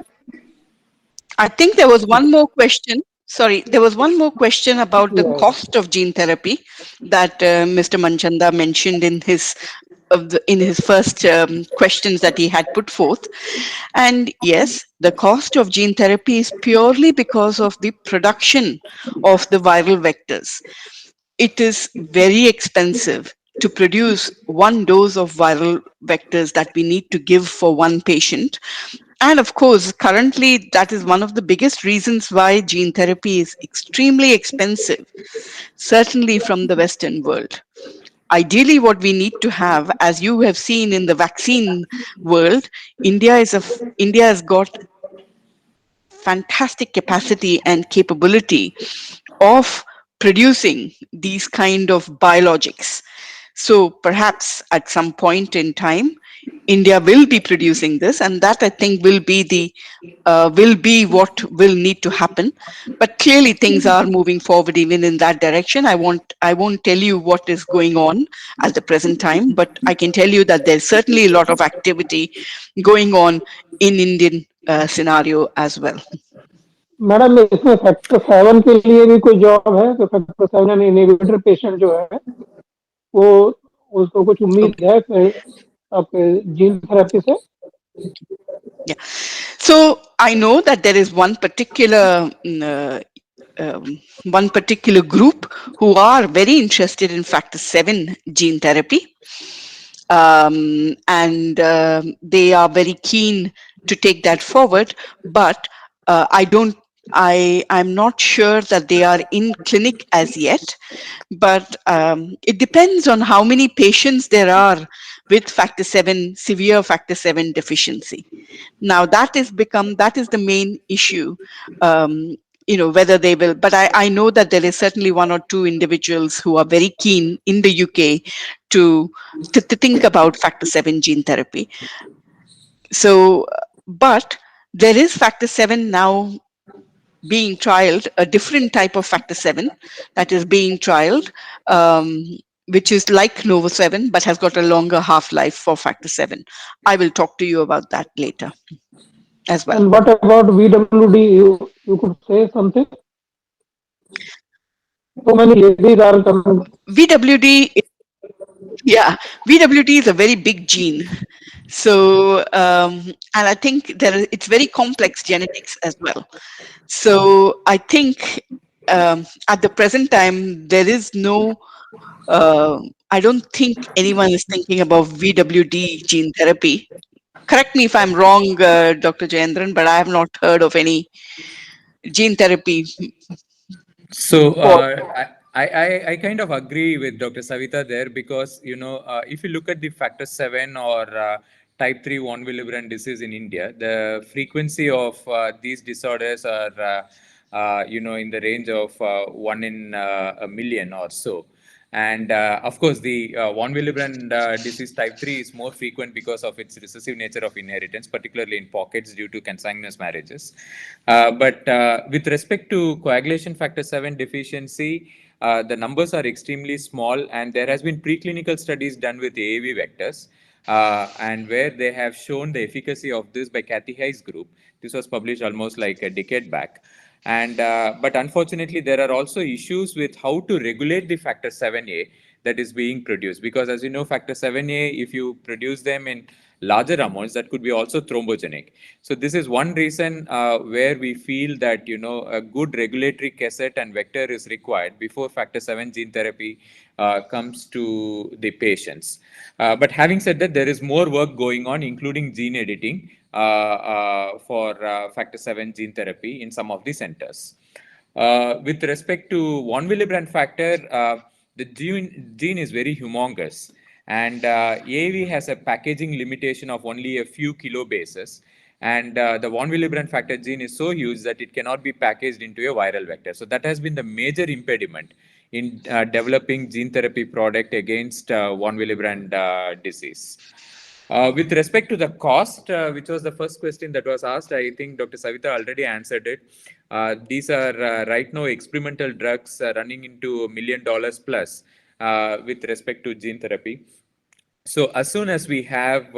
I think there was one more question. Sorry, there was one more question about the cost of gene therapy that Mr. Manchanda mentioned in his first questions that he had put forth. And yes, the cost of gene therapy is purely because of the production of the viral vectors. It is very expensive to produce one dose of viral vectors that we need to give for one patient. And of course, currently, that is one of the biggest reasons why gene therapy is extremely expensive, certainly from the Western world. Ideally, what we need to have, as you have seen in the vaccine world, India has got fantastic capacity and capability of producing these kind of biologics. So perhaps at some point in time, India will be producing this, and that I think will be what will need to happen. But clearly, things are moving forward even in that direction. I won't tell you what is going on at the present time, but I can tell you that there's certainly a lot of activity going on in Indian scenario as well. Madam, इसमें factor 7 के लिए भी कोई job है? तो factor 7 inhibitor patient जो है वो उसको कुछ उम्मीद है आपके जीन थेरेपी से? Yeah. So I know that there is one particular group who are very interested in factor 7 gene therapy, and they are very keen to take that forward. But I'm not sure that they are in clinic as yet. But it depends on how many patients there are with factor 7, severe factor 7 deficiency. Now that is the main issue, whether they will, but I know that there is certainly one or two individuals who are very keen in the UK to think about factor 7 gene therapy. So, but there is factor 7 now being trialed, a different type of factor 7 that is being trialed, which is like Novo 7, but has got a longer half-life for factor 7. I will talk to you about that later as well. And what about VWD? You could say something? So many ladies are coming. VWD, yeah, VWD is a very big gene. So, and I think it's very complex genetics as well. So I think at the present time, there is no, I don't think anyone is thinking about VWD gene therapy. Correct me if I'm wrong, Dr. Jayendran, but I have not heard of any gene therapy. So For, I kind of agree with Dr. Savita there, because if you look at the factor 7 or type 3 von Willebrand disease in India, the frequency of these disorders are in the range of 1 in a million or so. And of course, the von Willebrand disease type 3 is more frequent because of its recessive nature of inheritance, particularly in pockets due to consanguineous marriages. But with respect to coagulation factor 7 deficiency, the numbers are extremely small, and there has been preclinical studies done with AAV vectors, and where they have shown the efficacy of this by Kathy Hayes' group. This was published almost like a decade back. And but unfortunately, there are also issues with how to regulate the factor 7A that is being produced, because as you know, factor 7A, if you produce them in larger amounts, that could be also thrombogenic. So this is one reason where we feel that a good regulatory cassette and vector is required before factor 7 gene therapy comes to the patients. But having said that, there is more work going on, including gene editing for factor 7 gene therapy in some of the centers. With respect to von Willebrand factor, the gene is very humongous, and AAV has a packaging limitation of only a few kilobases. And the von Willebrand factor gene is so huge that it cannot be packaged into a viral vector. So that has been the major impediment in developing gene therapy product against von Willebrand disease. With respect to the cost, which was the first question that was asked, I think Dr. Savita already answered it. These are right now experimental drugs running into $1 million plus with respect to gene therapy. So as soon as we have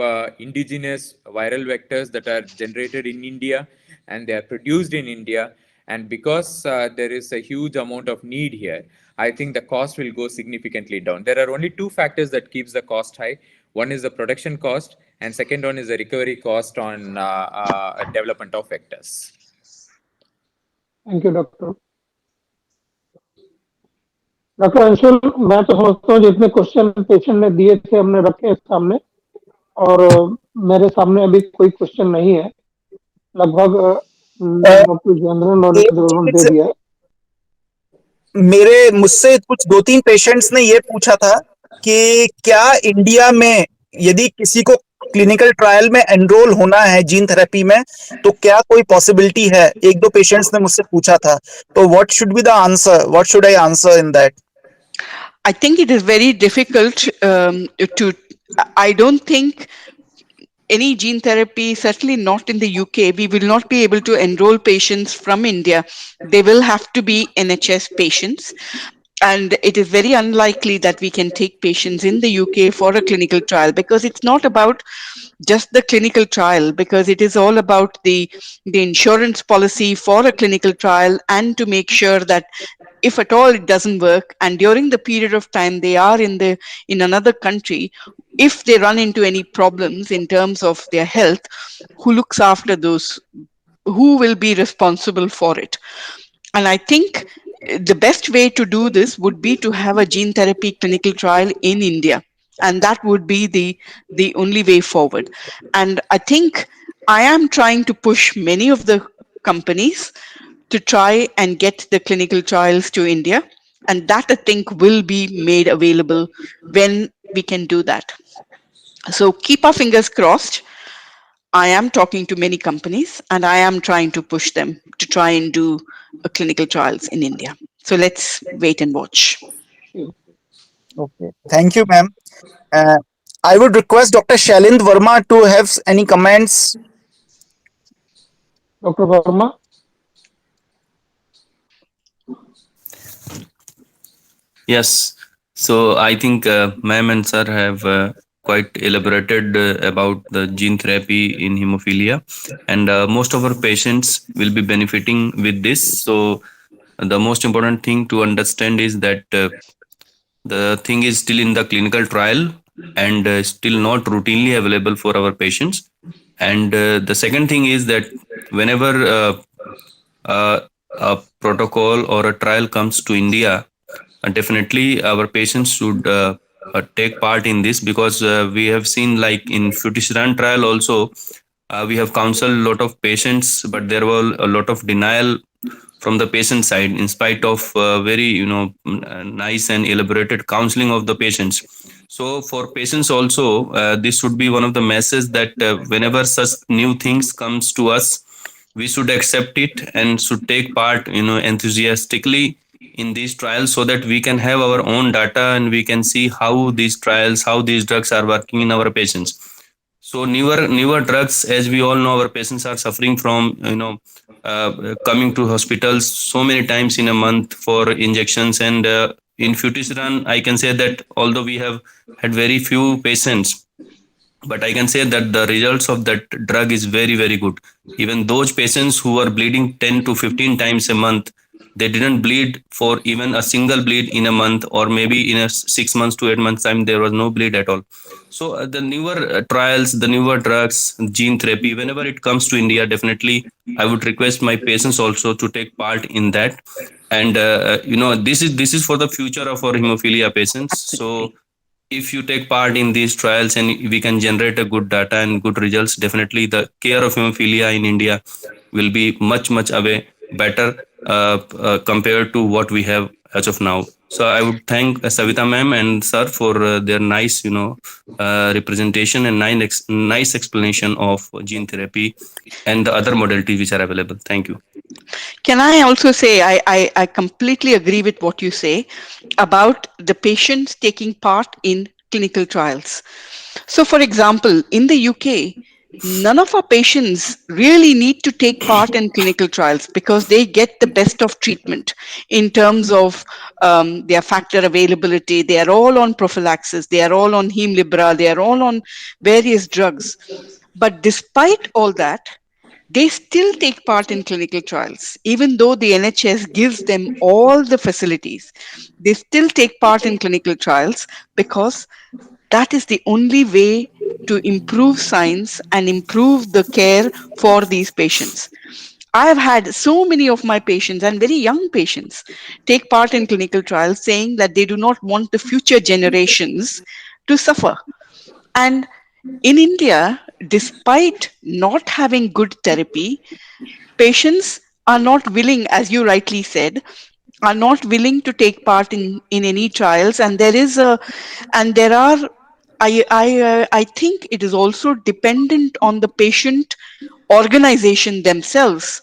indigenous viral vectors that are generated in India and they are produced in India, and because there is a huge amount of need here, I think the cost will go significantly down. There are only two factors that keeps the cost high. One is the production cost, and second one is the recovery cost on development of vectors. Thank you, Doctor. Doctor Anshul, मैं तो समझता हूँ जितने question patient ने दिए थे हमने रखे सामने, और मेरे सामने अभी कोई क्वेश्चन नहीं है. लगभग डॉक्टर जयेंद्रन दे दिया. मुझसे कुछ 2-3 पेशेंट्स ने ये पूछा था कि क्या इंडिया में यदि किसी को क्लिनिकल ट्रायल में एनरोल होना है जीन थेरेपी में, तो क्या कोई पॉसिबिलिटी है? 1-2 पेशेंट्स ने मुझसे पूछा था. तो what should be the answer? What should I answer in that? I think it is very difficult I don't think any gene therapy, certainly not in the UK, we will not be able to enroll patients from India. They will have to be NHS patients. And it is very unlikely that we can take patients in the UK for a clinical trial, because it's not about just the clinical trial, because it is all about the insurance policy for a clinical trial, and to make sure that if at all it doesn't work, and during the period of time they are in another country, if they run into any problems in terms of their health, who looks after those? Who will be responsible for it? And I think the best way to do this would be to have a gene therapy clinical trial in India, and that would be the only way forward. And I think I am trying to push many of the companies to try and get the clinical trials to India, and that I think will be made available when we can do that. So keep our fingers crossed. I am talking to many companies, and I am trying to push them to try and do clinical trials in India. So let's wait and watch. Okay. Thank you, ma'am. Uh, I would request Dr. Shalind Verma to have any comments. Dr. Verma. Yes. So I think ma'am and sir have quite elaborated about the gene therapy in hemophilia, and most of our patients will be benefiting with this. So the most important thing to understand is that the thing is still in the clinical trial and still not routinely available for our patients. And the second thing is that whenever a protocol or a trial comes to India, definitely our patients should take part in this, because we have seen, like in Futisaran trial also, we have counseled a lot of patients, but there were a lot of denial from the patient side in spite of very nice and elaborated counseling of the patients. So for patients also, this should be one of the messages that whenever such new things comes to us, we should accept it and should take part enthusiastically in these trials, so that we can have our own data and we can see how these trials, how these drugs are working in our patients. So newer drugs, as we all know, our patients are suffering from coming to hospitals so many times in a month for injections. And in Futisaran, I can say that although we have had very few patients, but I can say that the results of that drug is very, very good. Even those patients who are bleeding 10 to 15 times a month, they didn't bleed for even a single bleed in a month, or maybe in a 6 months to 8 months time there was no bleed at all. So the newer trials, the newer drugs, gene therapy, whenever it comes to India, definitely I would request my patients also to take part in that. And this is for the future of our hemophilia patients. So Absolutely. if you take part in these trials and we can generate a good data and good results, definitely the care of hemophilia in India will be much away better compared to what we have as of now. So I would thank Savita ma'am and sir for their nice representation and nice explanation of gene therapy and the other modalities which are available. Thank you. Can I also say, I completely agree with what you say about the patients taking part in clinical trials. So, for example, in the UK, none of our patients really need to take part in clinical trials because they get the best of treatment in terms of their factor availability. They are all on prophylaxis, they are all on Hemlibra, they are all on various drugs. But despite all that, they still take part in clinical trials, even though the NHS gives them all the facilities. They still take part in clinical trials because that is the only way to improve science and improve the care for these patients. I have had so many of my patients and very young patients take part in clinical trials saying that they do not want the future generations to suffer. And in India, despite not having good therapy, patients are not willing, as you rightly said, are not willing to take part in any trials. And there are, I think it is also dependent on the patient organization themselves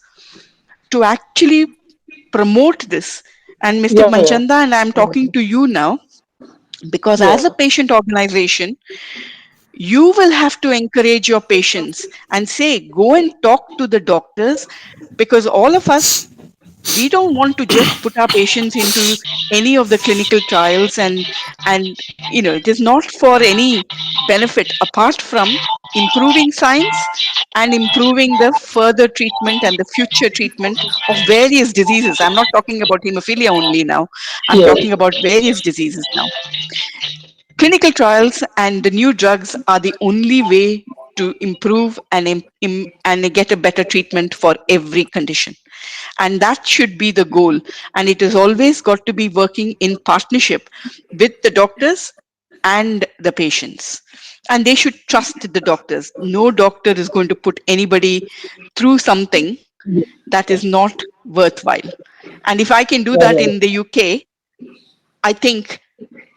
to actually promote this. And Mr. Yeah, yeah. Manchanda, and I'm talking to you now, because Yeah. as a patient organization, you will have to encourage your patients and say, go and talk to the doctors, because all of us, we don't want to just put our patients into any of the clinical trials, and it is not for any benefit apart from improving science and improving the further treatment and the future treatment of various diseases. I'm not talking about hemophilia only now, I'm Yeah. talking about various diseases now. Clinical trials and the new drugs are the only way to improve and get a better treatment for every condition. And that should be the goal. And it has always got to be working in partnership with the doctors and the patients. And they should trust the doctors. No doctor is going to put anybody through something that is not worthwhile. And if I can do that in the UK, I think,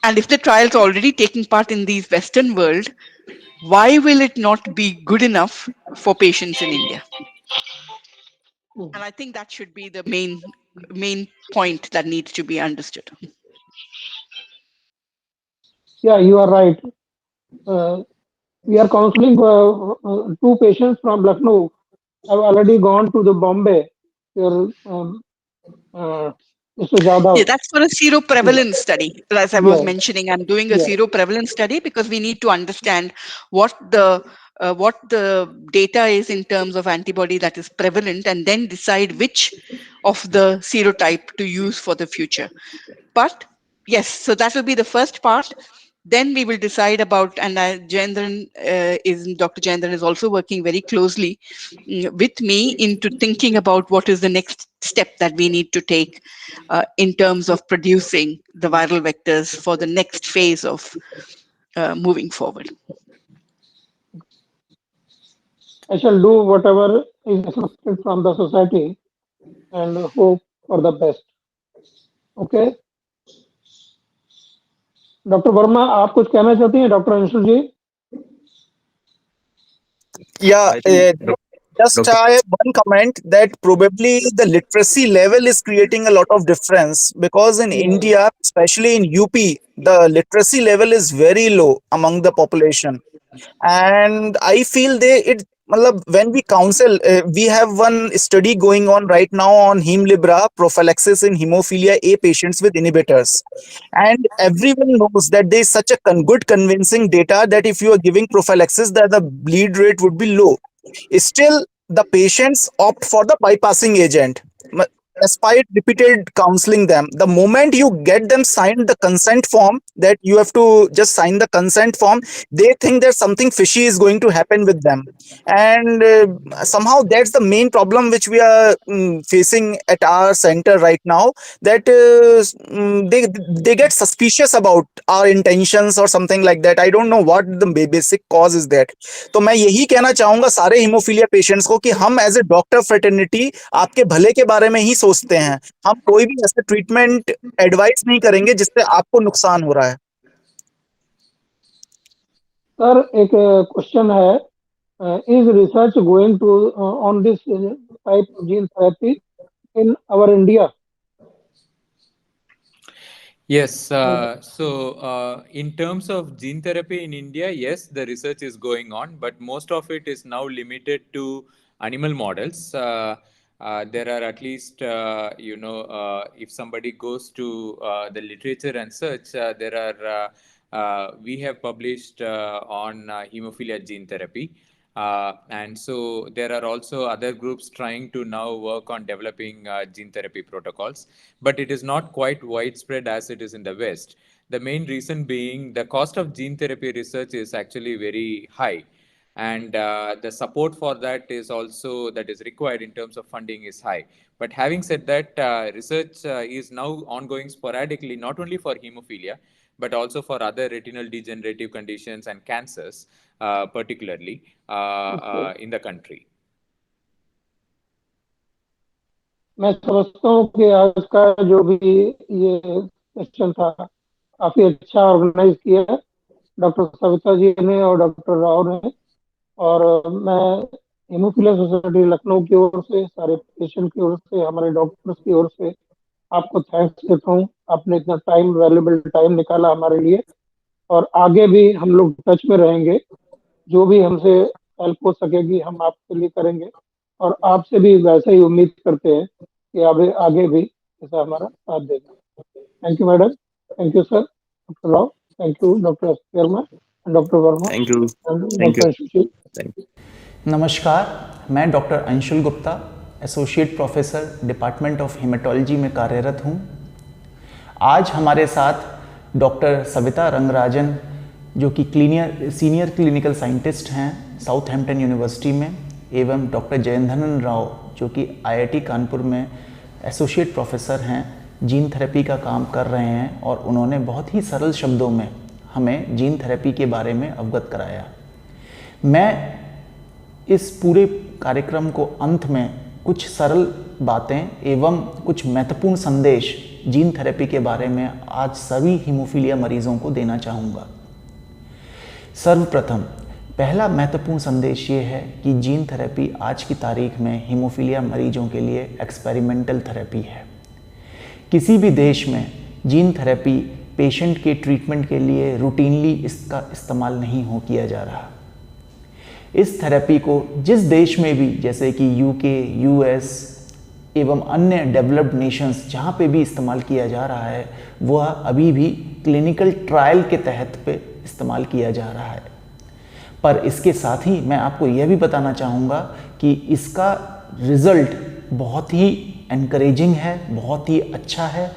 and if the trials are already taking part in these Western world, why will it not be good enough for patients in India? And I think that should be the main point that needs to be understood. Yeah, you are right. We are counseling 2 patients from Lucknow have already gone to the Bombay. Your Mr. Yeah, Jadhav. that's for a seroprevalence study. As I was Yes, mentioning, I'm doing a yes, seroprevalence study because we need to understand what the data is in terms of antibody that is prevalent, and then decide which of the serotype to use for the future. But yes, so that will be the first part. Then we will decide about, and Dr. Jayendran is also working very closely with me into thinking about what is the next step that we need to take in terms of producing the viral vectors for the next phase of moving forward. I shall do whatever is expected from the society and hope for the best. Okay, doctor Verma आप कुछ कहना चाहती हैं doctor Anshul ji? Yeah, I think just Dr. I have one comment that probably the literacy level is creating a lot of difference, because in India, especially in UP, the literacy level is very low among the population. And I feel matlab, when we counsel, we have one study going on right now on Hemlibra prophylaxis in hemophilia A patients with inhibitors, and everyone knows that there is such a good convincing data that if you are giving prophylaxis, that the bleed rate would be low. Still, the patients opt for the bypassing agent. Despite repeated counseling them, the moment you get them signed the consent form, that you have to just sign the consent form, they think that something fishy is going to happen with them. And somehow that's the main problem which we are facing at our center right now, that they get suspicious about our intentions or something like that. I don't know what the basic cause is that. तो मैं यही कहना चाहूंगा सारे haemophilia patients को कि हम as a doctor fraternity आपके भले के बारे में ही सोचते हैं, हम कोई भी ऐसे ट्रीटमेंट एडवाइस नहीं करेंगे जिससे आपको नुकसान हो रहा है। सर एक क्वेश्चन है, is research going to on this type of gene therapy in our India? Yes. In terms of gene therapy in India, yes, the research is going on, but most of it is now limited to animal models. There are at least, if somebody goes to the literature and search, we have published on hemophilia gene therapy. And so there are also other groups trying to now work on developing gene therapy protocols, but it is not quite widespread as it is in the West. The main reason being the cost of gene therapy research is actually very high. And the support for that is also that is required in terms of funding is high. But having said that, research is now ongoing sporadically, not only for hemophilia, but also for other retinal degenerative conditions and cancers, particularly in the country. मैं समझता हूँ कि आज का जो भी ये session था काफी अच्छा ऑर्गेनाइज किया है डॉक्टर सविता जी ने और डॉक्टर राव ने, और मैं हीमोफीलिया सोसाइटी लखनऊ की ओर से, सारे पेशेंट की ओर से, हमारे डॉक्टर्स की ओर से आपको थैंक्स देता हूँ। आपने इतना टाइम, वैल्यूबल टाइम निकाला हमारे लिए, और आगे भी हम लोग टच में रहेंगे। जो भी हमसे हेल्प हो सकेगी हम आपके लिए करेंगे, और आपसे भी वैसे ही उम्मीद करते हैं कि आगे भी ऐसा हमारा साथ देगा। Thank you madam, thank you sir, doctor Rao, thank you doctor Sharma, doctor Verma, Thank you. Doctor Sushil. नमस्कार, मैं doctor Anshul Gupta, associate professor department of haematology में कार्यरत हूँ। आज हमारे साथ डॉक्टर सविता रंगराजन, जो कि सीनियर क्लिनिकल साइंटिस्ट हैं साउथहैम्पटन यूनिवर्सिटी में, एवं डॉक्टर जयेंद्रन राव, जो कि आईआईटी कानपुर में एसोसिएट प्रोफेसर हैं, जीन थेरेपी का काम कर रहे हैं, और उन्होंने बहुत ही सरल शब्दों में हमें जीन थेरेपी के बारे में अवगत कराया। मैं इस पूरे कार्यक्रम को अंत में कुछ सरल बातें एवं कुछ महत्वपूर्ण संदेश जीन थेरेपी के बारे में आज सभी हीमोफीलिया मरीजों को देना चाहूँगा। सर्वप्रथम पहला महत्वपूर्ण संदेश ये है कि जीन थेरेपी आज की तारीख में हीमोफीलिया मरीजों के लिए एक्सपेरिमेंटल थेरेपी है। किसी भी देश में जीन थेरेपी पेशेंट के ट्रीटमेंट के लिए रूटीनली इसका इस्तेमाल नहीं किया जा रहा। इस थेरेपी को जिस देश में भी, जैसे कि यूके, यूएस एवं अन्य डेवलप्ड नेशंस जहाँ पे भी इस्तेमाल किया जा रहा है, वह अभी भी क्लिनिकल ट्रायल के तहत पे इस्तेमाल किया जा रहा है। पर इसके साथ ही मैं आपको यह भी बताना चाहूँगा कि इसका रिज़ल्ट बहुत ही एनकरेजिंग है, बहुत ही अच्छा है,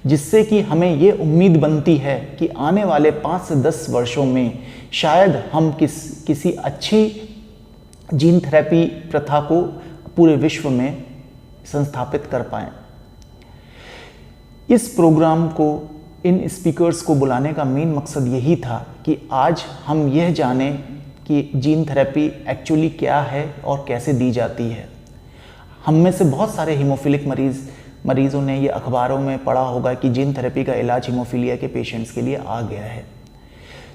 जिससे कि हमें ये उम्मीद बनती है कि आने वाले 5 से 10 वर्षों में शायद हम किसी अच्छी जीन थेरेपी प्रथा को पूरे विश्व में संस्थापित कर पाएँ। इस प्रोग्राम को, इन स्पीकर्स को बुलाने का मेन मकसद यही था कि आज हम यह जानें कि जीन थेरेपी एक्चुअली क्या है और कैसे दी जाती है। हम में से बहुत सारे हीमोफिलिक मरीज़ों ने ये अखबारों में पढ़ा होगा कि जीन थेरेपी का इलाज हीमोफीलिया के पेशेंट्स के लिए आ गया है।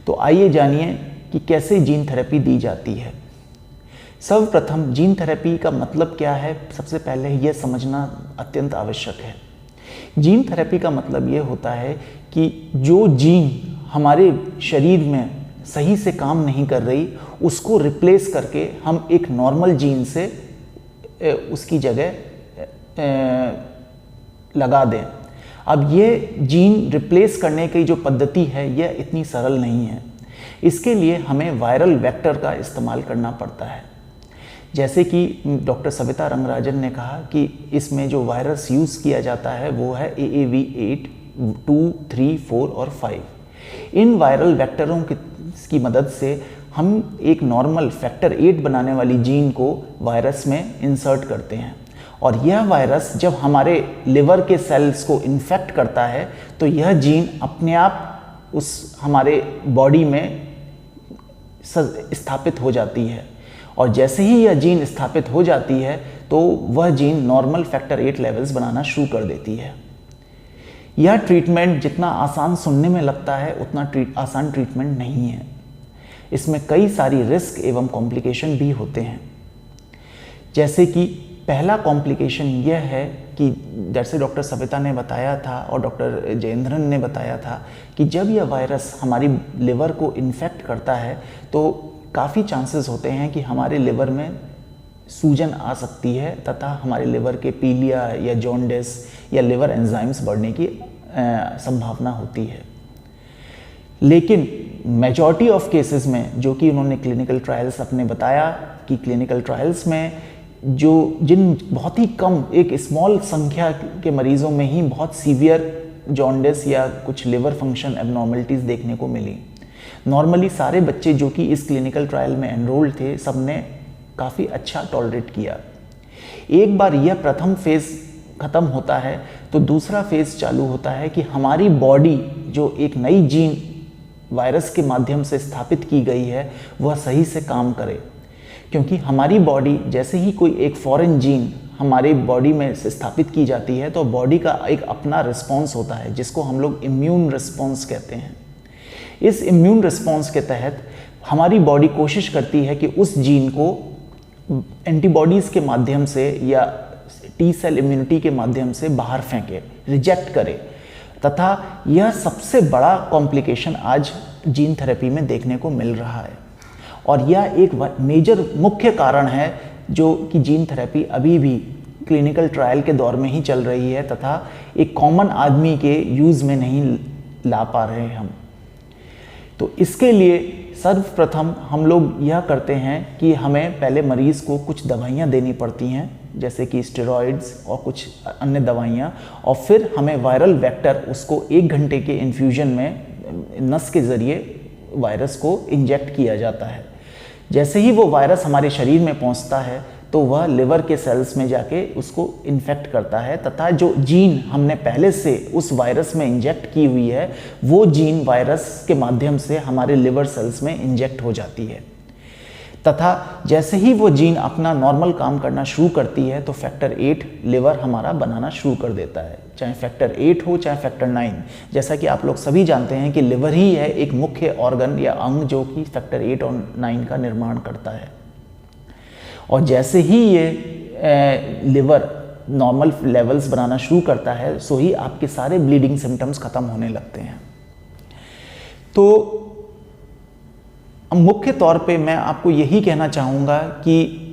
तो आइए जानिए कि कैसे जीन थेरेपी दी जाती है। सर्वप्रथम जीन थेरेपी का मतलब क्या है, सबसे पहले यह समझना अत्यंत आवश्यक है। जीन थेरेपी का मतलब ये होता है कि जो जीन हमारे शरीर में सही से काम नहीं कर रही, उसको रिप्लेस करके हम एक नॉर्मल जीन से उसकी जगह लगा दें। अब ये जीन रिप्लेस करने की जो पद्धति है, यह इतनी सरल नहीं है। इसके लिए हमें वायरल वेक्टर का इस्तेमाल करना पड़ता है। जैसे कि डॉक्टर सविता रंगराजन ने कहा कि इसमें जो वायरस यूज़ किया जाता है वो है AAV8, 2, 3, 4 और 5। इन वायरल वेक्टरों की मदद से हम एक नॉर्मल फैक्टर 8 बनाने वाली जीन को वायरस में इंसर्ट करते हैं, और यह वायरस जब हमारे लिवर के सेल्स को इन्फेक्ट करता है तो यह जीन अपने आप उस हमारे बॉडी में स्थापित हो जाती है, और जैसे ही यह जीन स्थापित हो जाती है तो वह जीन नॉर्मल फैक्टर 8 लेवल्स बनाना शुरू कर देती है। यह ट्रीटमेंट जितना आसान सुनने में लगता है, उतना आसान ट्रीटमेंट नहीं है। इसमें कई सारी रिस्क एवं कॉम्प्लिकेशन भी होते हैं। जैसे कि पहला कॉम्प्लिकेशन यह है कि जैसे डॉक्टर सविता ने बताया था और डॉक्टर जयेंद्रन ने बताया था कि जब यह वायरस हमारी लिवर को इन्फेक्ट करता है तो काफ़ी चांसेस होते हैं कि हमारे लिवर में सूजन आ सकती है तथा हमारे लिवर के पीलिया या जॉन्डिस या लिवर एंजाइम्स बढ़ने की संभावना होती है। लेकिन मेजॉरिटी ऑफ केसेस में, जो कि उन्होंने क्लिनिकल ट्रायल्स अपने बताया कि क्लिनिकल ट्रायल्स में जिन बहुत ही कम, एक स्मॉल संख्या के मरीज़ों में ही बहुत सीवियर जॉन्डिस या कुछ लिवर फंक्शन एबनॉर्मलिटीज़ देखने को मिली। नॉर्मली सारे बच्चे जो कि इस क्लिनिकल ट्रायल में एनरोल्ड थे, सब ने काफ़ी अच्छा टॉलरेट किया। एक बार यह प्रथम फेज़ ख़त्म होता है तो दूसरा फेज़ चालू होता है कि हमारी बॉडी जो एक नई जीन वायरस के माध्यम से स्थापित की गई है वह सही से काम करे, क्योंकि हमारी बॉडी जैसे ही कोई एक फॉरेन जीन हमारी बॉडी में से स्थापित की जाती है तो बॉडी का एक अपना रिस्पॉन्स होता है जिसको हम लोग इम्यून रिस्पॉन्स कहते हैं। इस इम्यून रिस्पॉन्स के तहत हमारी बॉडी कोशिश करती है कि उस जीन को एंटीबॉडीज़ के माध्यम से या टी सेल इम्यूनिटी के माध्यम से बाहर फेंके, रिजेक्ट करे, तथा यह सबसे बड़ा कॉम्प्लिकेशन आज जीन थेरेपी में देखने को मिल रहा है। और यह एक मेजर मुख्य कारण है जो कि जीन थेरेपी अभी भी क्लिनिकल ट्रायल के दौर में ही चल रही है तथा एक कॉमन आदमी के यूज़ में नहीं ला पा रहे हम। तो इसके लिए सर्वप्रथम हम लोग यह करते हैं कि हमें पहले मरीज़ को कुछ दवाइयाँ देनी पड़ती हैं, जैसे कि स्टेरॉइड्स और कुछ अन्य दवाइयाँ, और फिर हमें वायरल वेक्टर उसको 1 घंटे के इन्फ्यूजन में नस के ज़रिए वायरस को इंजेक्ट किया जाता है। जैसे ही वो वायरस हमारे शरीर में पहुंचता है तो वह लिवर के सेल्स में जाके उसको इन्फेक्ट करता है तथा जो जीन हमने पहले से उस वायरस में इंजेक्ट की हुई है वो जीन वायरस के माध्यम से हमारे लिवर सेल्स में इंजेक्ट हो जाती है, तथा जैसे ही वो जीन अपना नॉर्मल काम करना शुरू करती है तो फैक्टर 8 लिवर हमारा बनाना शुरू कर देता है, चाहे फैक्टर 8 हो चाहे फैक्टर 9। जैसा कि आप लोग सभी जानते हैं कि लिवर ही है एक मुख्य ऑर्गन या अंग जो कि फैक्टर 8 और 9 का निर्माण करता है। और जैसे ही ये लिवर नॉर्मल लेवल्स बनाना शुरू करता है सो ही आपके सारे ब्लीडिंग सिम्टम्स ख़त्म होने लगते हैं। तो मुख्य तौर पे मैं आपको यही कहना चाहूँगा कि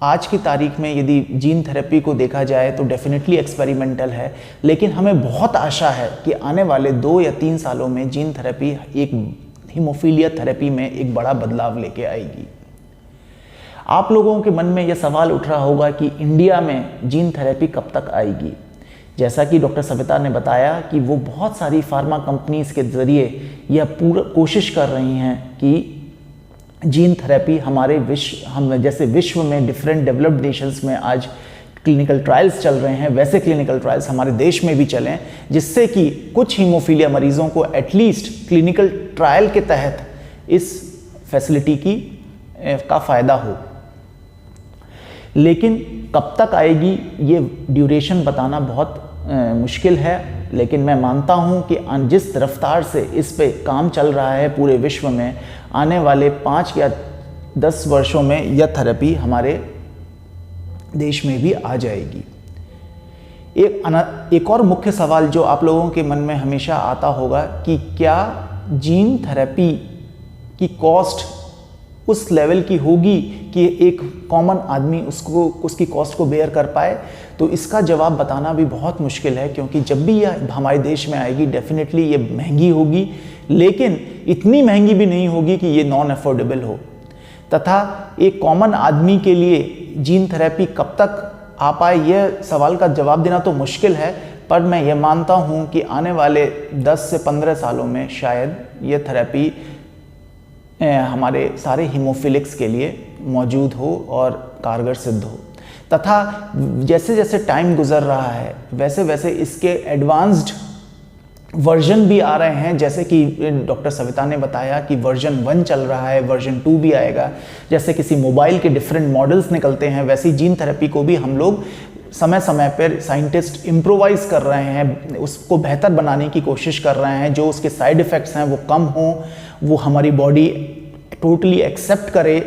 आज की तारीख में यदि जीन थेरेपी को देखा जाए तो डेफिनेटली एक्सपेरिमेंटल है, लेकिन हमें बहुत आशा है कि आने वाले 2 या 3 सालों में जीन थेरेपी एक हीमोफीलिया थेरेपी में एक बड़ा बदलाव लेके आएगी। आप लोगों के मन में यह सवाल उठ रहा होगा कि इंडिया में जीन थेरेपी कब तक आएगी। जैसा कि डॉक्टर सविता ने बताया कि वो बहुत सारी फार्मा कंपनीज के ज़रिए यह पूरा कोशिश कर रही हैं कि जीन थेरेपी हम जैसे विश्व में डिफरेंट डेवलप्ड नेशंस में आज क्लिनिकल ट्रायल्स चल रहे हैं, वैसे क्लिनिकल ट्रायल्स हमारे देश में भी चलें, जिससे कि कुछ हीमोफीलिया मरीजों को एटलीस्ट क्लिनिकल ट्रायल के तहत इस फैसिलिटी का फ़ायदा हो। लेकिन कब तक आएगी ये ड्यूरेशन बताना बहुत मुश्किल है, लेकिन मैं मानता हूँ कि जिस रफ्तार से इस पे काम चल रहा है पूरे विश्व में, आने वाले 5 या 10 वर्षों में यह थेरेपी हमारे देश में भी आ जाएगी। एक और मुख्य सवाल जो आप लोगों के मन में हमेशा आता होगा कि क्या जीन थेरेपी की कॉस्ट उस लेवल की होगी कि एक कॉमन आदमी उसकी कॉस्ट को बेयर कर पाए। तो इसका जवाब बताना भी बहुत मुश्किल है, क्योंकि जब भी यह हमारे देश में आएगी डेफिनेटली ये महंगी होगी, लेकिन इतनी महंगी भी नहीं होगी कि ये नॉन अफोर्डेबल हो। तथा एक कॉमन आदमी के लिए जीन थेरेपी कब तक आ पाए, यह सवाल का जवाब देना तो मुश्किल है, पर मैं ये मानता हूँ कि आने वाले 10 से 15 सालों में शायद ये थेरेपी हमारे सारे हीमोफिलिक्स के लिए मौजूद हो और कारगर सिद्ध हो। तथा जैसे जैसे टाइम गुजर रहा है वैसे वैसे इसके एडवांस्ड वर्जन भी आ रहे हैं, जैसे कि डॉक्टर सविता ने बताया कि वर्जन 1 चल रहा है, वर्जन 2 भी आएगा। जैसे किसी मोबाइल के डिफरेंट मॉडल्स निकलते हैं, वैसे जीन थेरेपी को भी हम लोग समय समय पर साइंटिस्ट इम्प्रोवाइज कर रहे हैं, उसको बेहतर बनाने की कोशिश कर रहे हैं, जो उसके साइड इफ़ेक्ट्स हैं वो कम हों, वो हमारी बॉडी टोटली एक्सेप्ट करे,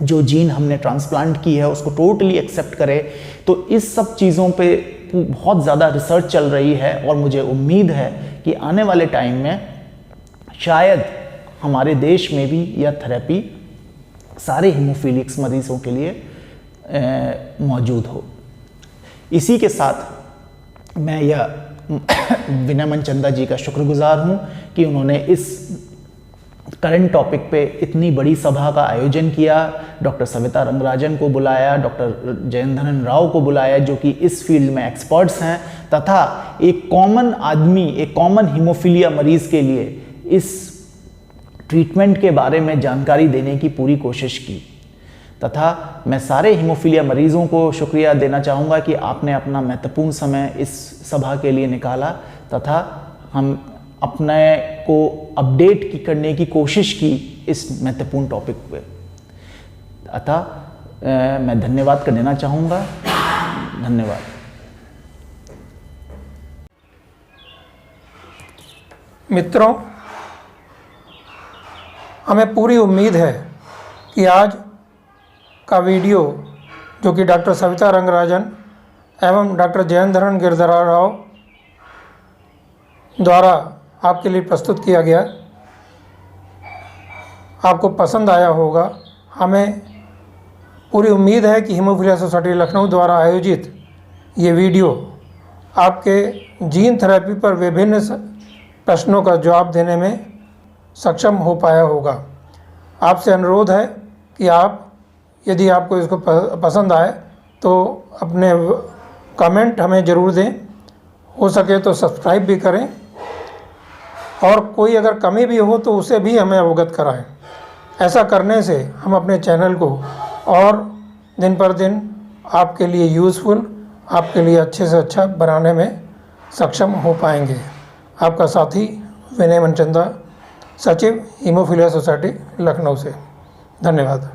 जो जीन हमने ट्रांसप्लांट की है उसको टोटली एक्सेप्ट करे। तो इस सब चीज़ों पे बहुत ज़्यादा रिसर्च चल रही है और मुझे उम्मीद है कि आने वाले टाइम में शायद हमारे देश में भी यह थेरेपी सारे हीमोफीलिक्स मरीजों के लिए मौजूद हो। इसी के साथ मैं यह विनय मनचंदा जी का शुक्रगुजार हूँ कि उन्होंने इस करंट टॉपिक पे इतनी बड़ी सभा का आयोजन किया। डॉक्टर सविता रंगराजन को बुलाया, डॉक्टर जयेंद्रन राव को बुलाया जो कि इस फील्ड में एक्सपर्ट्स हैं, तथा एक कॉमन आदमी, एक कॉमन हीमोफीलिया मरीज़ के लिए इस ट्रीटमेंट के बारे में जानकारी देने की पूरी कोशिश की। तथा मैं सारे हीमोफीलिया मरीज़ों को शुक्रिया देना चाहूँगा कि आपने अपना महत्वपूर्ण समय इस सभा के लिए निकाला, तथा हम अपने को अपडेट करने की कोशिश की इस महत्वपूर्ण टॉपिक पे। अतः मैं धन्यवाद कर देना चाहूँगा। धन्यवाद। मित्रों, हमें पूरी उम्मीद है कि आज का वीडियो जो कि डॉक्टर सविता रंगराजन एवं डॉक्टर जयेंद्रन गिरधरा राव द्वारा आपके लिए प्रस्तुत किया गया, आपको पसंद आया होगा। हमें पूरी उम्मीद है कि हीमोफीलिया सोसाइटी लखनऊ द्वारा आयोजित ये वीडियो आपके जीन थेरेपी पर विभिन्न प्रश्नों का जवाब देने में सक्षम हो पाया होगा। आपसे अनुरोध है कि आप, यदि आपको इसको पसंद आए तो अपने कमेंट हमें ज़रूर दें, हो सके तो सब्सक्राइब भी करें, और कोई अगर कमी भी हो तो उसे भी हमें अवगत कराएं। ऐसा करने से हम अपने चैनल को और दिन पर दिन आपके लिए यूज़फुल, आपके लिए अच्छे से अच्छा बनाने में सक्षम हो पाएंगे। आपका साथी विनय मनचंदा, सचिव हीमोफीलिया सोसाइटी लखनऊ से। धन्यवाद।